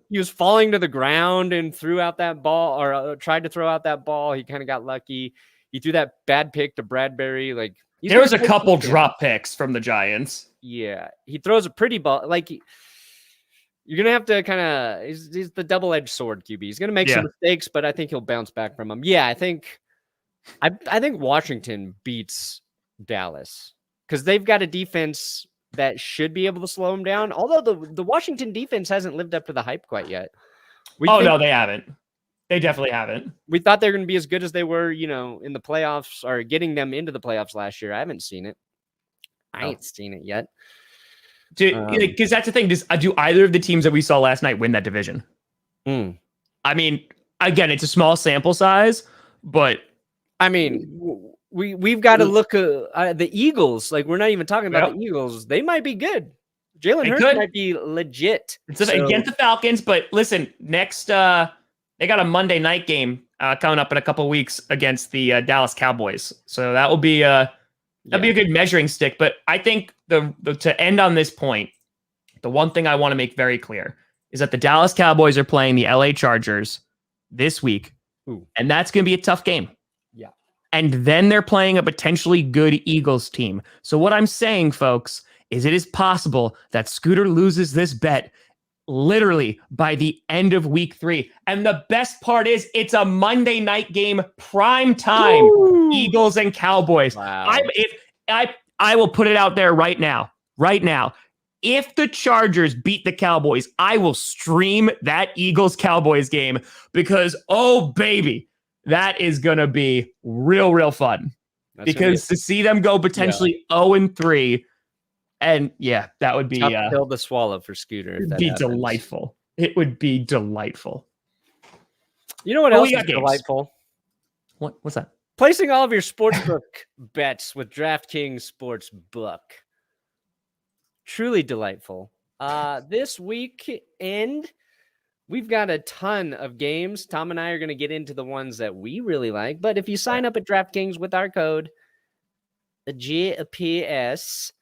he was falling to the ground and threw out that ball, or tried to throw out that ball. He kind of got lucky. He threw that bad pick to Bradbury. There was a couple drop picks from the Giants. Yeah, he throws a pretty ball. You're gonna have to kind of. He's the double-edged sword QB. He's gonna make some mistakes, but I think he'll bounce back from them. Yeah, I think Washington beats Dallas because they've got a defense that should be able to slow him down. Although the Washington defense hasn't lived up to the hype quite yet. No, they haven't. They definitely haven't. We thought they were going to be as good as they were, in the playoffs or getting them into the playoffs last year. I haven't seen it. I ain't seen it yet. Because that's the thing. Do either of the teams that we saw last night win that division? I mean, again, it's a small sample size, but I mean, we've got to look at the Eagles. We're not even talking about the Eagles. They might be good. Jalen Hurts might be legit. It's against the Falcons, but listen, next they got a Monday night game coming up in a couple weeks against the Dallas Cowboys. So that will be that'd be a good measuring stick. But I think to end on this point, the one thing I want to make very clear is that the Dallas Cowboys are playing the LA Chargers this week, and that's going to be a tough game. Yeah. And then they're playing a potentially good Eagles team. So what I'm saying, folks, is it is possible that Scooter loses this bet literally by the end of week 3. And the best part is it's a Monday night game, prime time, Eagles and Cowboys. Wow. I will put it out there right now. If the Chargers beat the Cowboys, I will stream that Eagles-Cowboys game because, oh, baby, that is going to be real fun. Because to see them go potentially 0-3, and that would be tough pill to swallow for Scooter. It'd be delightful. It would be delightful. You know what else is delightful? What's that? Placing all of your sportsbook bets with DraftKings Sportsbook. Truly delightful. This weekend, we've got a ton of games. Tom and I are going to get into the ones that we really like. But if you sign up at DraftKings with our code, the GPS,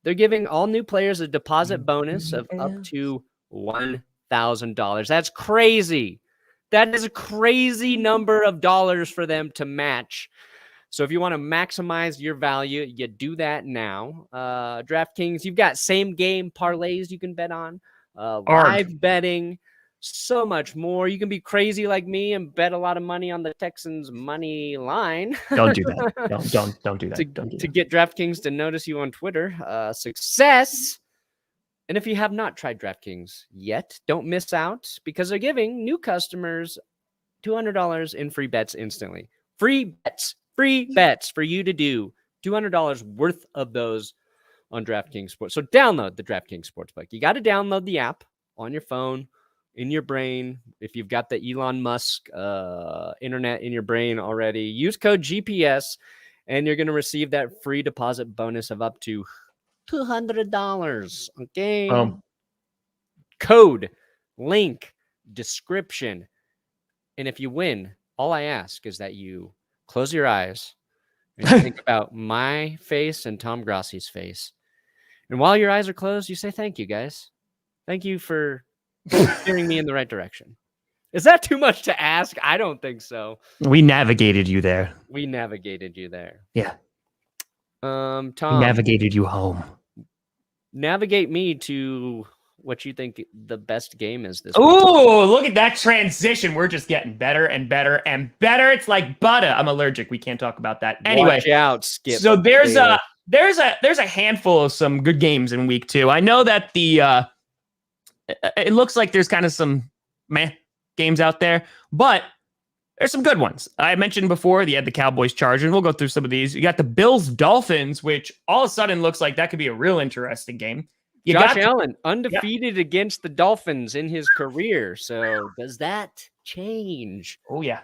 they're giving all new players a deposit bonus of up to $1,000. That's crazy. That is a crazy number of dollars for them to match. So if you want to maximize your value, you do that now. DraftKings, you've got same game parlays you can bet on, live betting, so much more. You can be crazy like me and bet a lot of money on the Texans money line. Don't do that. Don't do that. To get DraftKings to notice you on Twitter. Success. And if you have not tried DraftKings yet, don't miss out because they're giving new customers $200 in free bets instantly. Free bets for you to do. $200 worth of those on DraftKings Sports. So download the DraftKings Sportsbook. You got to download the app on your phone, in your brain. If you've got the Elon Musk internet in your brain already, use code GPS and you're going to receive that free deposit bonus of up to $200. Okay. Code, link, description. And if you win, all I ask is that you close your eyes and you think about my face and Tom Grossi's face. And while your eyes are closed, you say, thank you, guys. Thank you for steering me in the right direction. Is that too much to ask? I don't think so. We navigated you there. Yeah. Tom. We navigated you home. Navigate me to what you think the best game is this week. Oh, look at that transition. We're just getting better and better and better. It's like butter. I'm allergic. We can't talk about that. Anyway, watch out, Skip. So there's a handful of some good games in week 2. I know that it looks like there's kind of some meh games out there, but there's some good ones. I mentioned before, you had the Cowboys Chargers. We'll go through some of these. You got the Bills Dolphins, which all of a sudden looks like that could be a real interesting game. Josh Allen, undefeated against the Dolphins in his career. So does that change? Oh, yeah.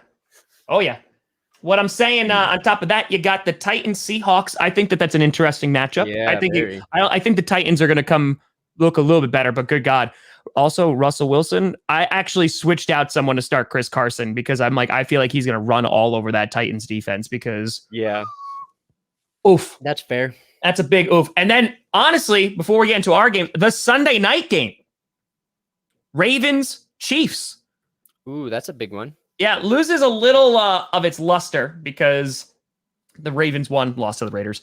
What I'm saying on top of that, you got the Titans Seahawks. I think that's an interesting matchup. Yeah, I think the Titans are going to come look a little bit better, but good God. Also, Russell Wilson, I actually switched out someone to start Chris Carson because I'm like, I feel like he's going to run all over that Titans defense because. Yeah. Oof. That's fair. That's a big oof. And then, honestly, before we get into our game, the Sunday night game, Ravens Chiefs. Ooh, that's a big one. Yeah, loses a little of its luster because the Ravens, one, lost to the Raiders,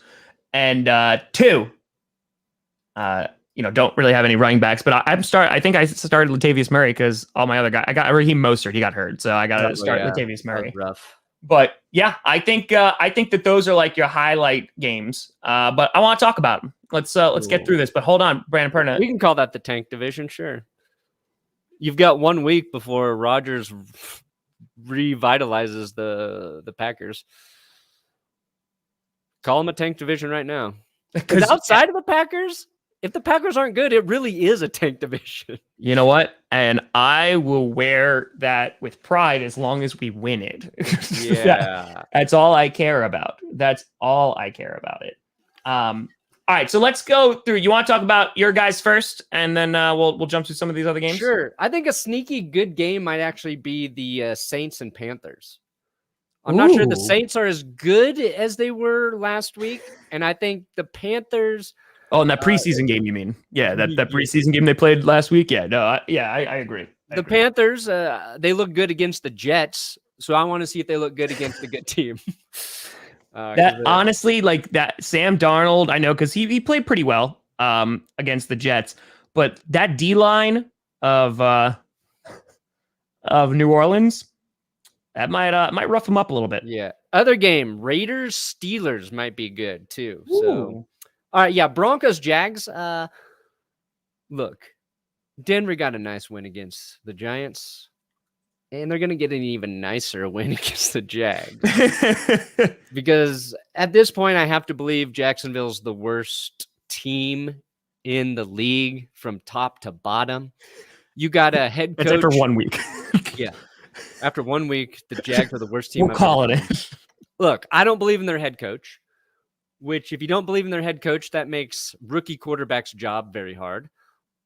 and two, don't really have any running backs. But I think I started Latavius Murray because all my other guys, I got Raheem Mostert, he got hurt, so I got to start Latavius Murray. Rough. But yeah, I think that those are like your highlight games. But I want to talk about them. Let's get through this. But hold on, Brandon Perna. We can call that the tank division, sure. You've got 1 week before Rodgers revitalizes the Packers. Call them a tank division right now. Because outside of the Packers, if the Packers aren't good, it really is a tank division. You know what? And I will wear that with pride as long as we win it. Yeah. That's all I care about. That's all I care about it. All right, so let's go through. You want to talk about your guys first, and then we'll jump to some of these other games? Sure. I think a sneaky good game might actually be the Saints and Panthers. I'm not sure the Saints are as good as they were last week, and I think the Panthers... Oh, and that preseason game, you mean? Yeah, that preseason game they played last week? Yeah, no, I agree. The Panthers, they look good against the Jets, so I want to see if they look good against a good team. Honestly, like that Sam Darnold, I know because he played pretty well against the Jets, but that D-line of New Orleans, that might rough him up a little bit. Yeah. Other game, Raiders Steelers might be good too. So, all right, yeah, Broncos Jags. Look, Denver got a nice win against the Giants. And they're going to get an even nicer win against the Jags. Because at this point, I have to believe Jacksonville's the worst team in the league from top to bottom. You got a head coach. It's after 1 week. Yeah. After 1 week, the Jags are the worst team. We'll call it in. Look, I don't believe in their head coach, which if you don't believe in their head coach, that makes rookie quarterback's job very hard.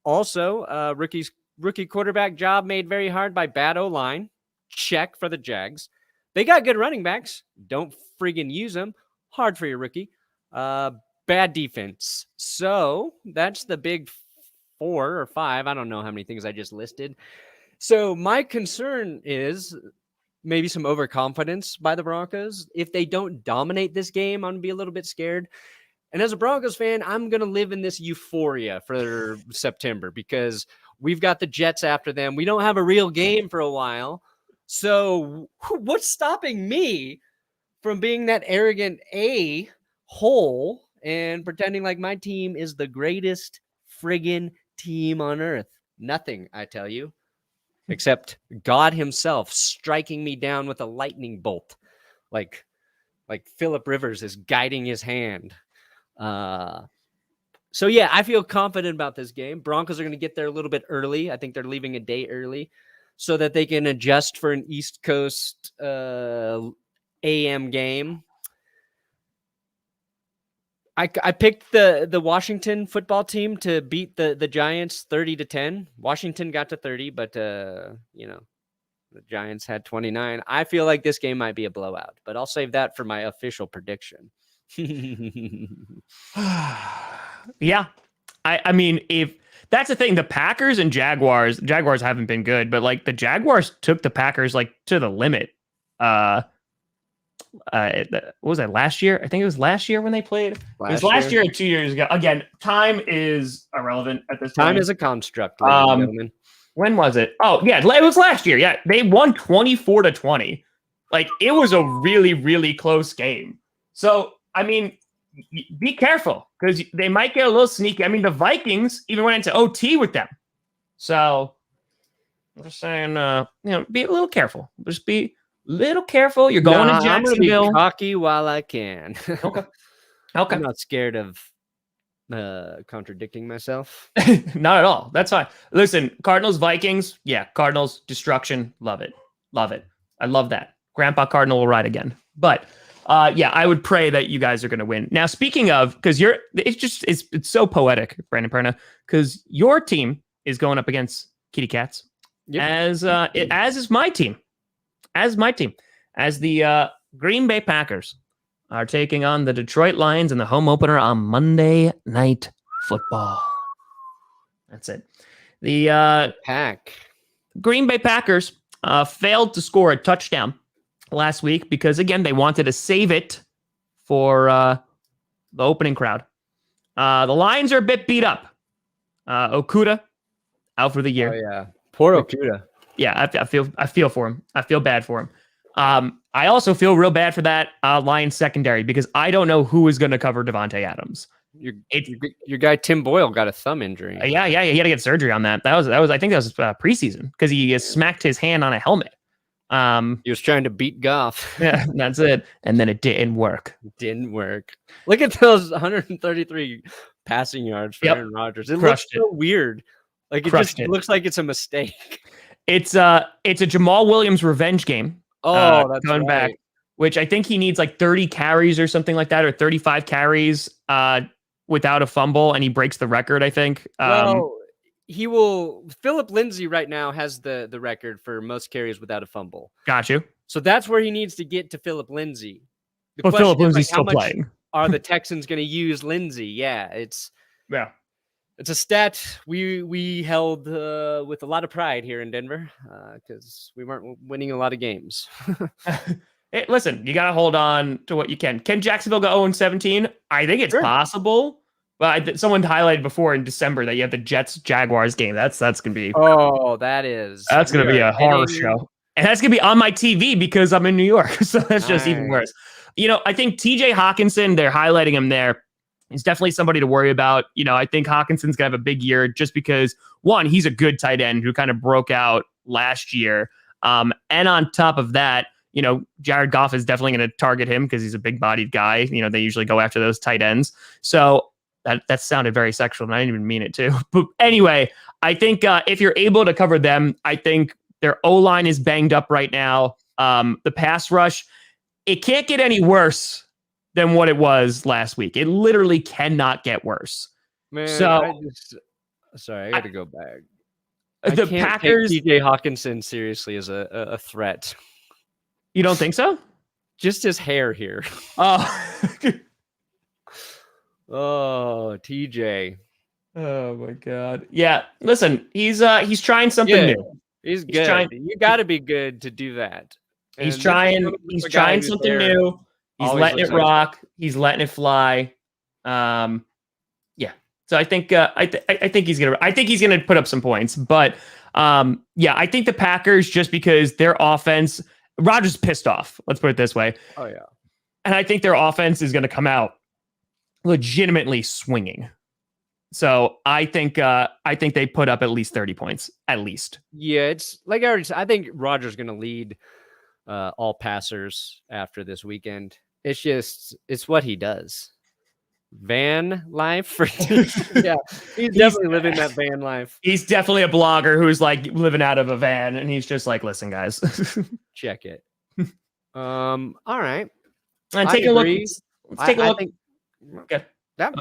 Also, rookie quarterback job made very hard by bad O-line. Check for the Jags. They got good running backs. Don't friggin' use them. Hard for your rookie. Bad defense. So that's the big 4 or 5. I don't know how many things I just listed. So my concern is maybe some overconfidence by the Broncos. If they don't dominate this game, I'm going to be a little bit scared. And as a Broncos fan, I'm going to live in this euphoria for September because we've got the Jets after them. We don't have a real game for a while. So what's stopping me from being that arrogant a-hole and pretending like my team is the greatest friggin' team on earth? Nothing, I tell you, except God himself striking me down with a lightning bolt. Like Phillip Rivers is guiding his hand. So yeah, I feel confident about this game. Broncos are going to get there a little bit early. I think they're leaving a day early so that they can adjust for an East Coast AM game. I picked the Washington football team to beat the Giants 30-10. Washington got to 30, but the Giants had 29. I feel like this game might be a blowout, but I'll save that for my official prediction. Yeah. I mean, if that's the thing, the Packers and Jaguars haven't been good, but like the Jaguars took the Packers like to the limit. What was that, last year? I think it was last year when they played. It was last year or 2 years ago. Again, time is irrelevant at this time. Time is a construct. When was it? Oh, yeah, it was last year. Yeah, they won 24-20. Like, it was a really, really close game. So, I mean, be careful because they might get a little sneaky. I mean, the Vikings even went into OT with them. So, I'm just saying, be a little careful. Just be little careful. You're going to Jacksonville. I'm going to be cocky while I can. Okay. I'm not scared of contradicting myself. Not at all. That's fine. Listen, Cardinals, Vikings. Yeah, Cardinals, destruction. Love it. Love it. I love that. Grandpa Cardinal will ride again. But yeah, I would pray that you guys are going to win. Now, speaking of, because it's so poetic, Brandon Perna, because your team is going up against Kitty Cats, as is my team. As the Green Bay Packers. are taking on the Detroit Lions in the home opener on Monday Night Football. That's it. The Green Bay Packers failed to score a touchdown last week because, again, they wanted to save it for the opening crowd. The Lions are a bit beat up. Okuda out for the year. Oh yeah, poor Okuda. Yeah, I feel for him. I feel bad for him. I also feel real bad for that Lions secondary because I don't know who is going to cover Devontae Adams. Your guy Tim Boyle got a thumb injury. Yeah, he had to get surgery on that. That was I think that was preseason because he smacked his hand on a helmet. He was trying to beat Goff. Yeah, that's it. And then it didn't work. Look at those 133 passing yards for Aaron Rodgers. It looks so weird. Like it just looks like it's a mistake. It's a Jamal Williams revenge game. Oh, that's going back, which I think he needs like 30 carries or something like that, or 35 carries without a fumble, and he breaks the record, I think. He will. Philip Lindsay right now has the record for most carries without a fumble. Got you. So that's where he needs to get to Philip Lindsay. But Philip Lindsay's still playing. Are the Texans going to use Lindsay? Yeah, it's a stat we held with a lot of pride here in Denver because we weren't winning a lot of games. Hey, listen, you got to hold on to what you can. Can Jacksonville go 0-17? I think it's possible. But someone highlighted before in December that you have the Jets-Jaguars game. That's going to be... Oh, that's going to be a horror show. And that's going to be on my TV because I'm in New York. So that's just even worse. You know, I think TJ Hawkinson, they're highlighting him there. He's definitely somebody to worry about. You know, I think Hawkinson's going to have a big year just because, one, he's a good tight end who kind of broke out last year. And on top of that, you know, Jared Goff is definitely going to target him because he's a big-bodied guy. You know, they usually go after those tight ends. So that sounded very sexual, and I didn't even mean it to. But anyway, I think if you're able to cover them, I think their O-line is banged up right now. The pass rush, it can't get any worse than what it was last week. It literally cannot get worse. Man, so I got to go back. The Packers, take TJ Hawkinson seriously as a threat. You don't think so? Just his hair here. Oh, TJ. Oh my God. Yeah. Listen, he's trying something new. He's good. You got to be good to do that. He's trying something new. He's letting it rock. He's letting it fly. Yeah. So I think he's gonna put up some points. But yeah, I think the Packers, just because their offense, Rodgers pissed off. Let's put it this way. Oh yeah. And I think their offense is gonna come out legitimately swinging. So I think they put up at least 30 points, at least. Yeah, it's like I already said, I think Rodgers going to lead all passers after this weekend. It's what he does. Van life. Yeah, he's definitely living that van life. He's definitely a blogger who's like living out of a van, and he's just like, listen, guys, check it. All right. And take a look. Let's take a look. Okay. Yeah.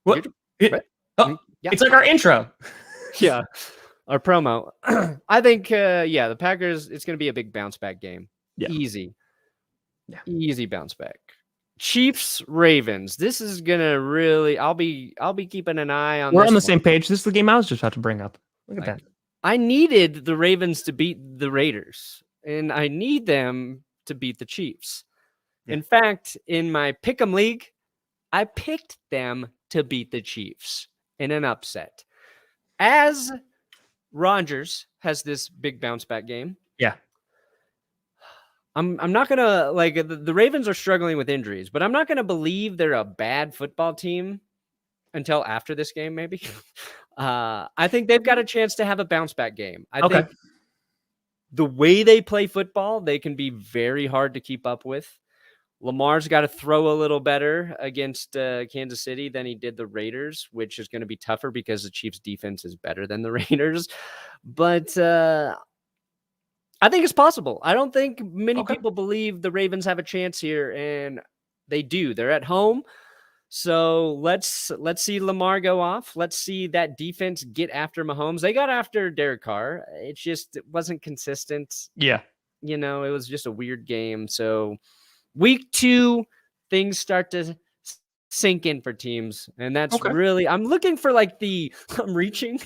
What? It's like our intro. Yeah. Our promo. I think, the Packers, it's going to be a big bounce back game. Yeah. Easy. Yeah. Easy bounce back. Chiefs, Ravens. This is going to really, I'll be keeping an eye on We're this on the same page. This is the game I was just about to bring up. Look at that. I needed the Ravens to beat the Raiders, and I need them to beat the Chiefs. Yeah. In fact, in my Pick'em League, I picked them to beat the Chiefs in an upset. As Rodgers has this big bounce back game. Yeah. I'm not going to, like, the Ravens are struggling with injuries, but I'm not going to believe they're a bad football team until after this game, maybe. I think they've got a chance to have a bounce back game. I think the way they play football, they can be very hard to keep up with. Lamar's got to throw a little better against Kansas City than he did the Raiders, which is going to be tougher because the Chiefs' defense is better than the Raiders. But I think it's possible. I don't think many people believe the Ravens have a chance here, and they do. They're at home. So let's see Lamar go off. Let's see that defense get after Mahomes. They got after Derek Carr. It wasn't consistent. Yeah. You know, it was just a weird game. So Week 2, things start to sink in for teams. And that's really, I'm looking for like I'm reaching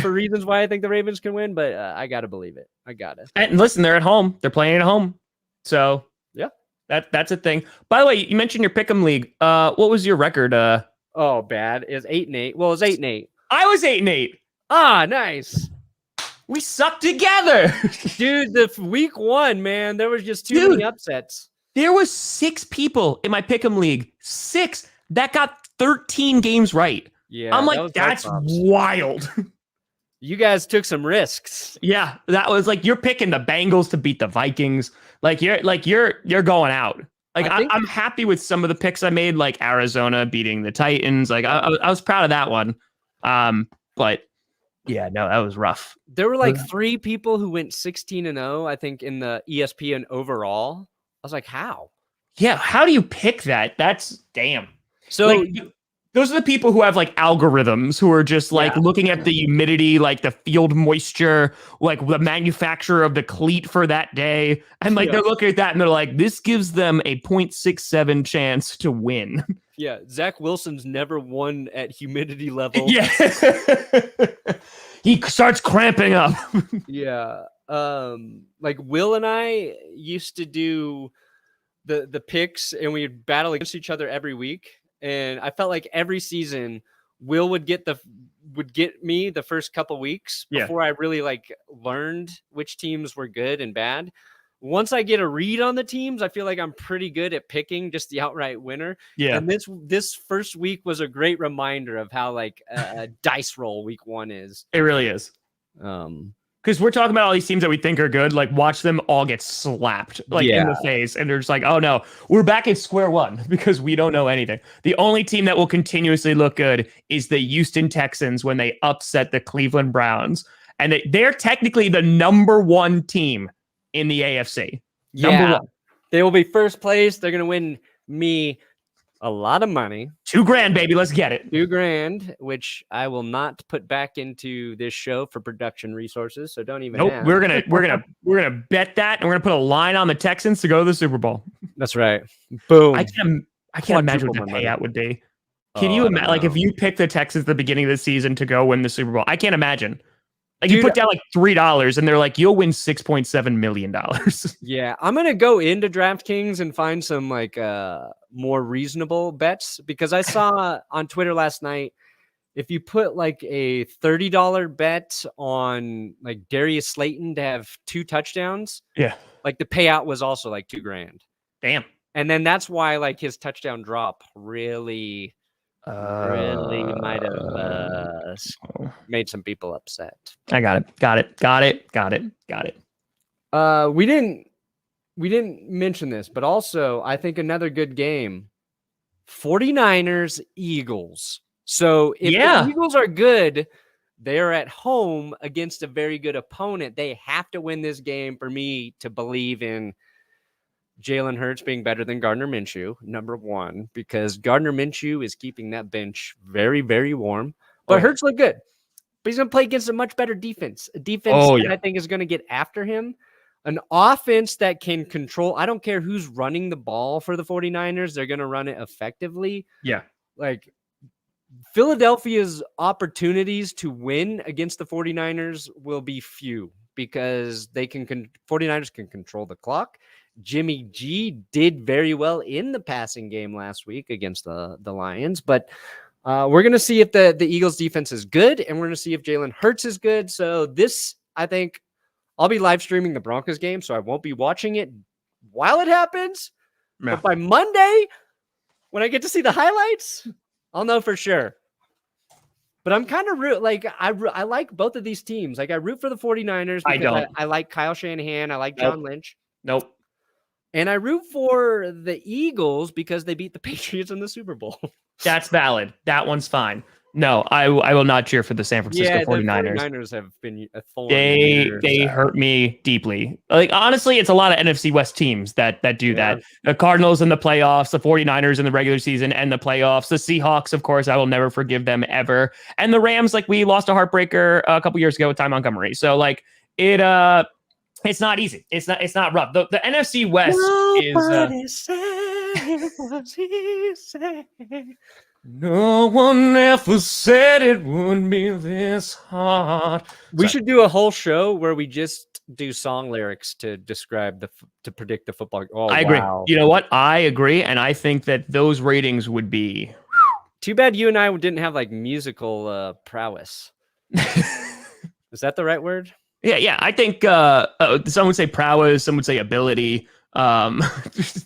for reasons why I think the Ravens can win, but I got to believe it. I got to. And listen, they're at home. They're playing at home. So yeah, that's a thing. By the way, you mentioned your Pick'em League. What was your record? Oh, bad. It's 8-8. Well, it's 8-8. I was 8-8. Ah, nice. We suck together. Dude, the week 1, man, there was just too many upsets. There was 6 people in my Pick'em League. 6 that got 13 games right. Yeah. I'm like, that's wild. You guys took some risks. Yeah, that was like, you're picking the Bengals to beat the Vikings. You're going out. I'm happy with some of the picks I made, like Arizona beating the Titans. Like I was proud of that one. But yeah, no, that was rough. There were like 3 people who went 16-0, I think, in the ESPN overall. I was like, how? Yeah, how do you pick that? That's damn. So those are the people who have like algorithms who are just like looking at the humidity, like the field moisture, like the manufacturer of the cleat for that day. And like they're looking at that and they're like, this gives them a 0.67 chance to win. Yeah, Zach Wilson's never won at humidity level. Yeah. He starts cramping up. Yeah. Like Will and I used to do the picks and we'd battle against each other every week. And I felt like every season Will would get me the first couple weeks before I really like learned which teams were good and bad. Once I get a read on the teams, I feel like I'm pretty good at picking just the outright winner. Yeah. And this first week was a great reminder of how like a dice roll week 1 is. It really is. Because we're talking about all these teams that we think are good. Like, watch them all get slapped in the face. And they're just like, oh, no, we're back at square one because we don't know anything. The only team that will continuously look good is the Houston Texans when they upset the Cleveland Browns. And they're technically the number 1 team in the AFC. Number 1. They will be first place. They're going to win me a lot of money. $2,000, baby. Let's get it. $2,000, which I will not put back into this show for production resources. So don't even. Nope. Ask. We're gonna bet that, and we're gonna put a line on the Texans to go to the Super Bowl. That's right. Boom. I can't imagine what the payout would be. Can you imagine? Like, if you pick the Texans at the beginning of the season to go win the Super Bowl, I can't imagine. Like, you put down like $3 and they're like, you'll win $6.7 million. Yeah. I'm going to go into DraftKings and find some like more reasonable bets because I saw on Twitter last night, if you put like a $30 bet on like Darius Slayton to have 2 touchdowns, like the payout was also like $2,000. Damn. And then that's why like his touchdown drop really might have made some people upset. I got it. We didn't mention this, but also I think another good game, 49ers Eagles. So if the Eagles are good, they're at home against a very good opponent. They have to win this game for me to believe in Jalen Hurts being better than Gardner Minshew, number 1, because Gardner Minshew is keeping that bench very, very warm. But Hurts look good. But he's going to play against a much better defense. A defense that I think is going to get after him. An offense that can control. I don't care who's running the ball for the 49ers. They're going to run it effectively. Yeah. Like, Philadelphia's opportunities to win against the 49ers will be few because they can 49ers can control the clock. Jimmy G did very well in the passing game last week against the Lions, but we're going to see if the Eagles defense is good, and we're going to see if Jalen Hurts is good. So this, I think, I'll be live streaming the Broncos game, so I won't be watching it while it happens. Yeah. But by Monday, when I get to see the highlights, I'll know for sure. But I'm kind of I like both of these teams. Like, I root for the 49ers because I like Kyle Shanahan. I like John Lynch. Nope. And I root for the Eagles because they beat the Patriots in the Super Bowl. That's valid. That one's fine. No, I will not cheer for the San Francisco 49ers. The 49ers have been a thorn. They hurt me deeply. Like, honestly, it's a lot of NFC West teams that do that. The Cardinals in the playoffs, the 49ers in the regular season and the playoffs, the Seahawks, of course, I will never forgive them ever. And the Rams, like, we lost a heartbreaker a couple years ago with Ty Montgomery. So, like, it's not easy. It's not rough. The NFC West is it was easy. No one ever said it would be this hard. We should do a whole show where we just do song lyrics to describe to predict the football. Oh, I agree. You know what? I agree, and I think that those ratings would be. Too bad you and I didn't have like musical prowess. Is that the right word? Yeah. I think some would say prowess, some would say ability,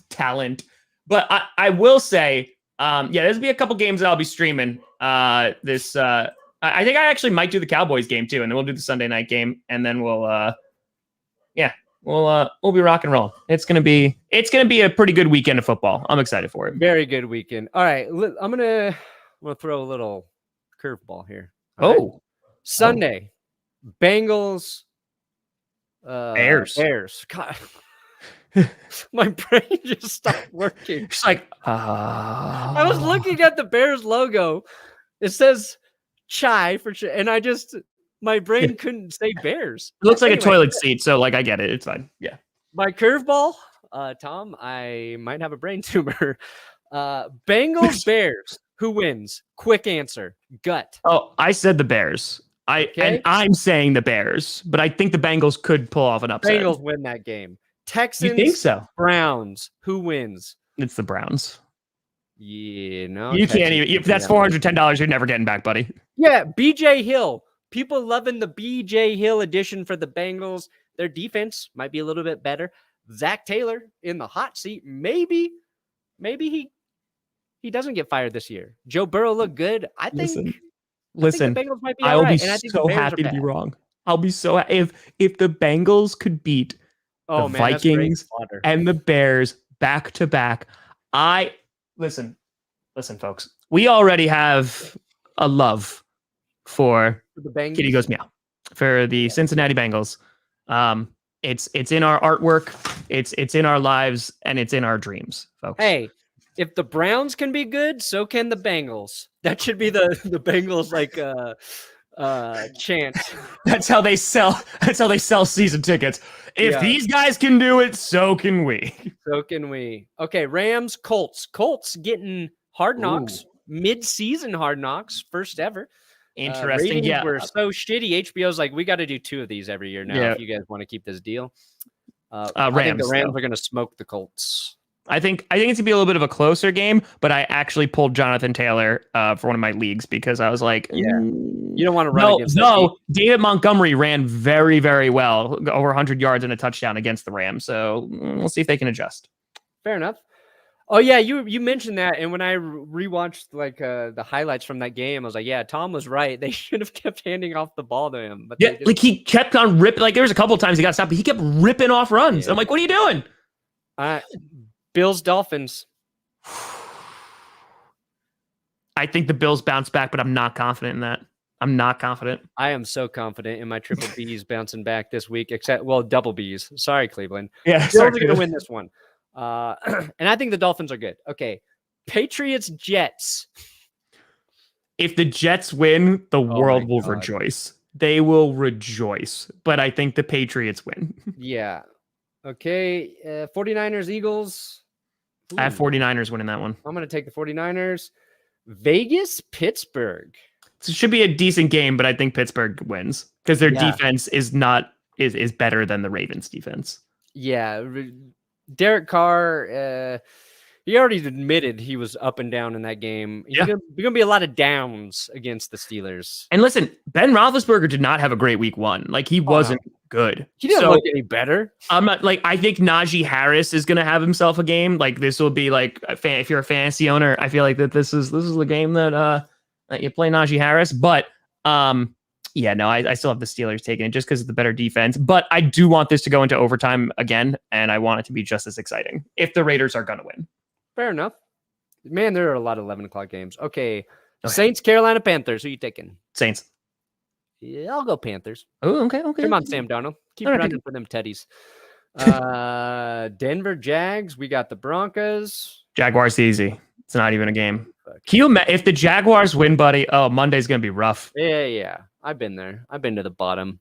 talent. But I will say, there's be a couple games that I'll be streaming. I think I actually might do the Cowboys game too, and then we'll do the Sunday night game, and then we'll be rock and roll. It's gonna be a pretty good weekend of football. I'm excited for it. Very good weekend. All right, I'm gonna throw a little curveball here. Right. Sunday, Bengals, Bears. God, my brain just stopped working. It's like I was looking at the Bears logo. It says chai for sure, and my brain couldn't say Bears. It looks like a toilet seat, so like I get it. It's fine. Yeah. My curveball, Tom, I might have a brain tumor. Bengals, Bears. Who wins? Quick answer. Gut. Oh, I said the Bears. I'm saying the Bears, but I think the Bengals could pull off an upset. Bengals win that game. Texans. You think so? Browns. Who wins? It's the Browns. Yeah, no. You can't even. If that's $410, you're never getting back, buddy. Yeah, BJ Hill. People loving the BJ Hill edition for the Bengals. Their defense might be a little bit better. Zach Taylor in the hot seat. Maybe he doesn't get fired this year. Joe Burrow looked good. I think the Bengals might be all right. I will be so happy to be wrong. I'll be so if the Bengals could beat the Vikings and the Bears back to back. Listen, folks. We already have a love for the Bengals. Kitty goes meow for the Cincinnati Bengals. It's in our artwork, it's in our lives, and it's in our dreams, folks. Hey, if the Browns can be good, so can the Bengals. That should be the Bengals chant. That's how they sell season tickets. If these guys can do it, so can we. So can we. Okay, Rams, Colts. Colts getting Hard Knocks, mid-season Hard Knocks, first ever. Interesting. We're so shitty. HBO's like, we got to do 2 of these every year now if you guys want to keep this deal. I think the Rams are going to smoke the Colts. I think it's gonna be a little bit of a closer game, but I actually pulled Jonathan Taylor for one of my leagues because I was like, you don't want to run against. No, David Montgomery ran very, very well, over 100 yards and a touchdown against the Rams. So we'll see if they can adjust. Fair enough. Oh yeah, you mentioned that, and when I rewatched the highlights from that game, I was like, yeah, Tom was right. They should have kept handing off the ball to him. But he kept on ripping. Like there was a couple of times he got stopped, but he kept ripping off runs. I'm like, what are you doing? Bills, Dolphins. I think the Bills bounce back, but I'm not confident in that. I'm not confident. I am so confident in my triple Bs bouncing back this week, double Bs. Sorry, Cleveland. Yeah, Bills are going to win this one. And I think the Dolphins are good. Okay. Patriots, Jets. If the Jets win, the world will rejoice. They will rejoice. But I think the Patriots win. Yeah. Okay. 49ers, Eagles. Ooh. I have 49ers winning that one. I'm going to take the 49ers. Vegas, Pittsburgh. It should be a decent game, but I think Pittsburgh wins because their defense is better than the Ravens defense. Yeah. Derek Carr, he already admitted he was up and down in that game. There's going to be a lot of downs against the Steelers. And listen, Ben Roethlisberger did not have a great week 1. Like he wasn't good. He didn't look any better. I'm not I think Najee Harris is going to have himself a game. Like this will be if you're a fantasy owner, I feel like that this is the game that you play Najee Harris. But I still have the Steelers taking it just because of the better defense. But I do want this to go into overtime again, and I want it to be just as exciting if the Raiders are going to win. Fair enough. Man, there are a lot of 11 o'clock games. Okay. Saints, Carolina Panthers. Who are you taking? Saints. Yeah, I'll go Panthers. Oh, okay. Come on, Sam Darnold. Keep running for them teddies. Denver Jags. We got the Broncos. Jaguars easy. It's not even a game. If the Jaguars win, buddy, Monday's going to be rough. Yeah. I've been there. I've been to the bottom.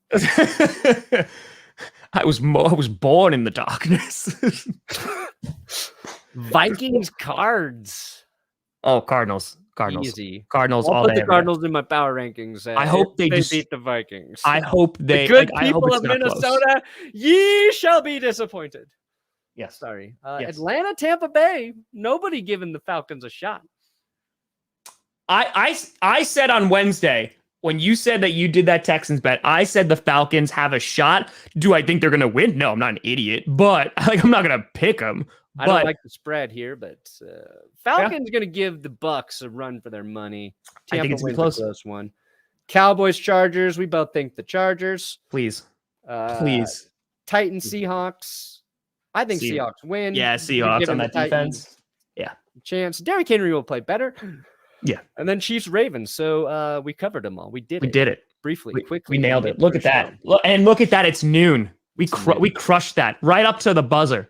I was born in the darkness. Vikings Cards. Oh, Cardinals. Easy. Cardinals I'll all put day. the Cardinals in my power rankings. I hope they beat the Vikings. I hope they. The good I hope people it's of not Minnesota, close. ye shall be disappointed. Yes. Sorry. Yes. Atlanta, Tampa Bay. Nobody giving the Falcons a shot. I said on Wednesday, when you said that you did that Texans bet, I said the Falcons have a shot. Do I think they're going to win? No, I'm not an idiot, but I'm not going to pick them. I don't like the spread here, but Falcons going to give the Bucks a run for their money. Tampa I think it's wins close. a close one. Cowboys, Chargers. We both think the Chargers. Please. Titans, Seahawks. I think Seahawks win. Yeah, Seahawks on that defense. Yeah. Chance. Derrick Henry will play better. Yeah. And then Chiefs, Ravens. So we covered them all. We did it. Briefly, quickly. We nailed it. Look at that. And look at that. It's noon. We crushed that right up to the buzzer.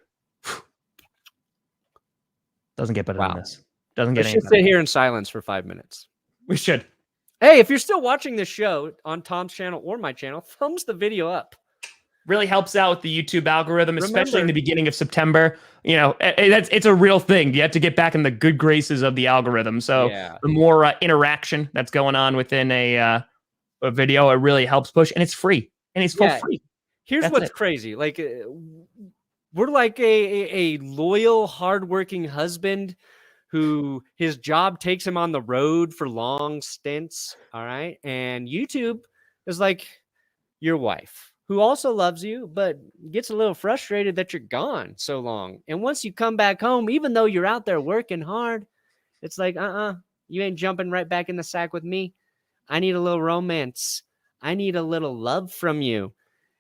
Doesn't get better than this. Doesn't get any better. We should sit here in silence for 5 minutes. We should. Hey, if you're still watching this show on Tom's channel or my channel, thumbs the video up. Really helps out with the YouTube algorithm, especially in the beginning of September. You know, it's a real thing. You have to get back in the good graces of the algorithm. So the more interaction that's going on within a video, it really helps push. And it's free. And it's for free. Here's what's crazy. Like, we're like a loyal, hardworking husband who his job takes him on the road for long stints. All right. And YouTube is like your wife, who also loves you, but gets a little frustrated that you're gone so long. And once you come back home, even though you're out there working hard, it's like, you ain't jumping right back in the sack with me. I need a little romance. I need a little love from you.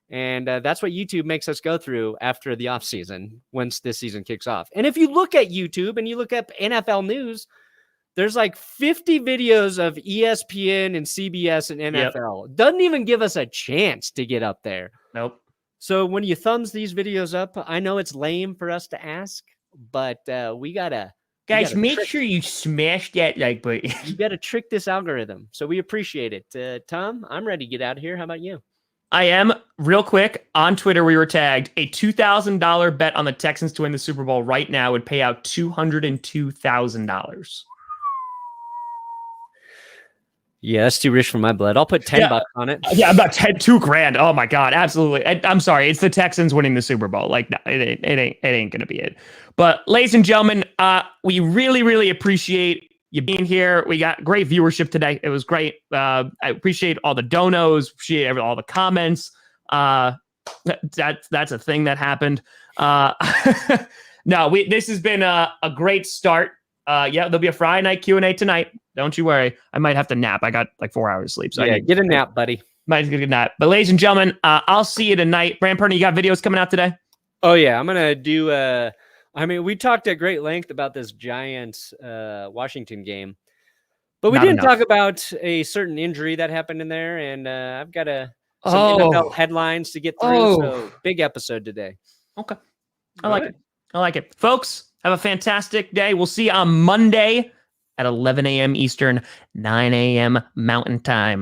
And that's what YouTube makes us go through after the offseason, once this season kicks off. And if you look at YouTube and you look up NFL news, there's like 50 videos of ESPN and CBS and NFL. Yep. Doesn't even give us a chance to get up there. Nope. So when you thumbs these videos up, I know it's lame for us to ask, but we gotta. Guys, make sure you smash that like button. You got to trick this algorithm. So we appreciate it. Tom, I'm ready to get out of here. How about you? I am. Real quick, on Twitter, we were tagged. A $2,000 bet on the Texans to win the Super Bowl right now would pay out $202,000. Yeah, that's too rich for my blood. I'll put $10 on it. Yeah, about $2,000. Oh my God, absolutely. I'm sorry, it's the Texans winning the Super Bowl. Like, no, it ain't gonna be it. But ladies and gentlemen, we really, really appreciate you being here. We got great viewership today. It was great. I appreciate all the donos. Appreciate all the comments. That's a thing that happened. No, this has been a great start. There'll be a Friday night Q&A tonight. Don't you worry. I might have to nap. I got like 4 hours sleep. So get a nap, buddy. Might get a nap. But ladies and gentlemen, I'll see you tonight. Brandon Perna, you got videos coming out today? Oh yeah, I'm gonna do. We talked at great length about this Giants Washington game, but we didn't talk about a certain injury that happened in there, and I've got some NFL headlines to get through. So big episode today. Okay, I like it, folks. Have a fantastic day. We'll see you on Monday at 11 a.m. Eastern, 9 a.m. Mountain Time.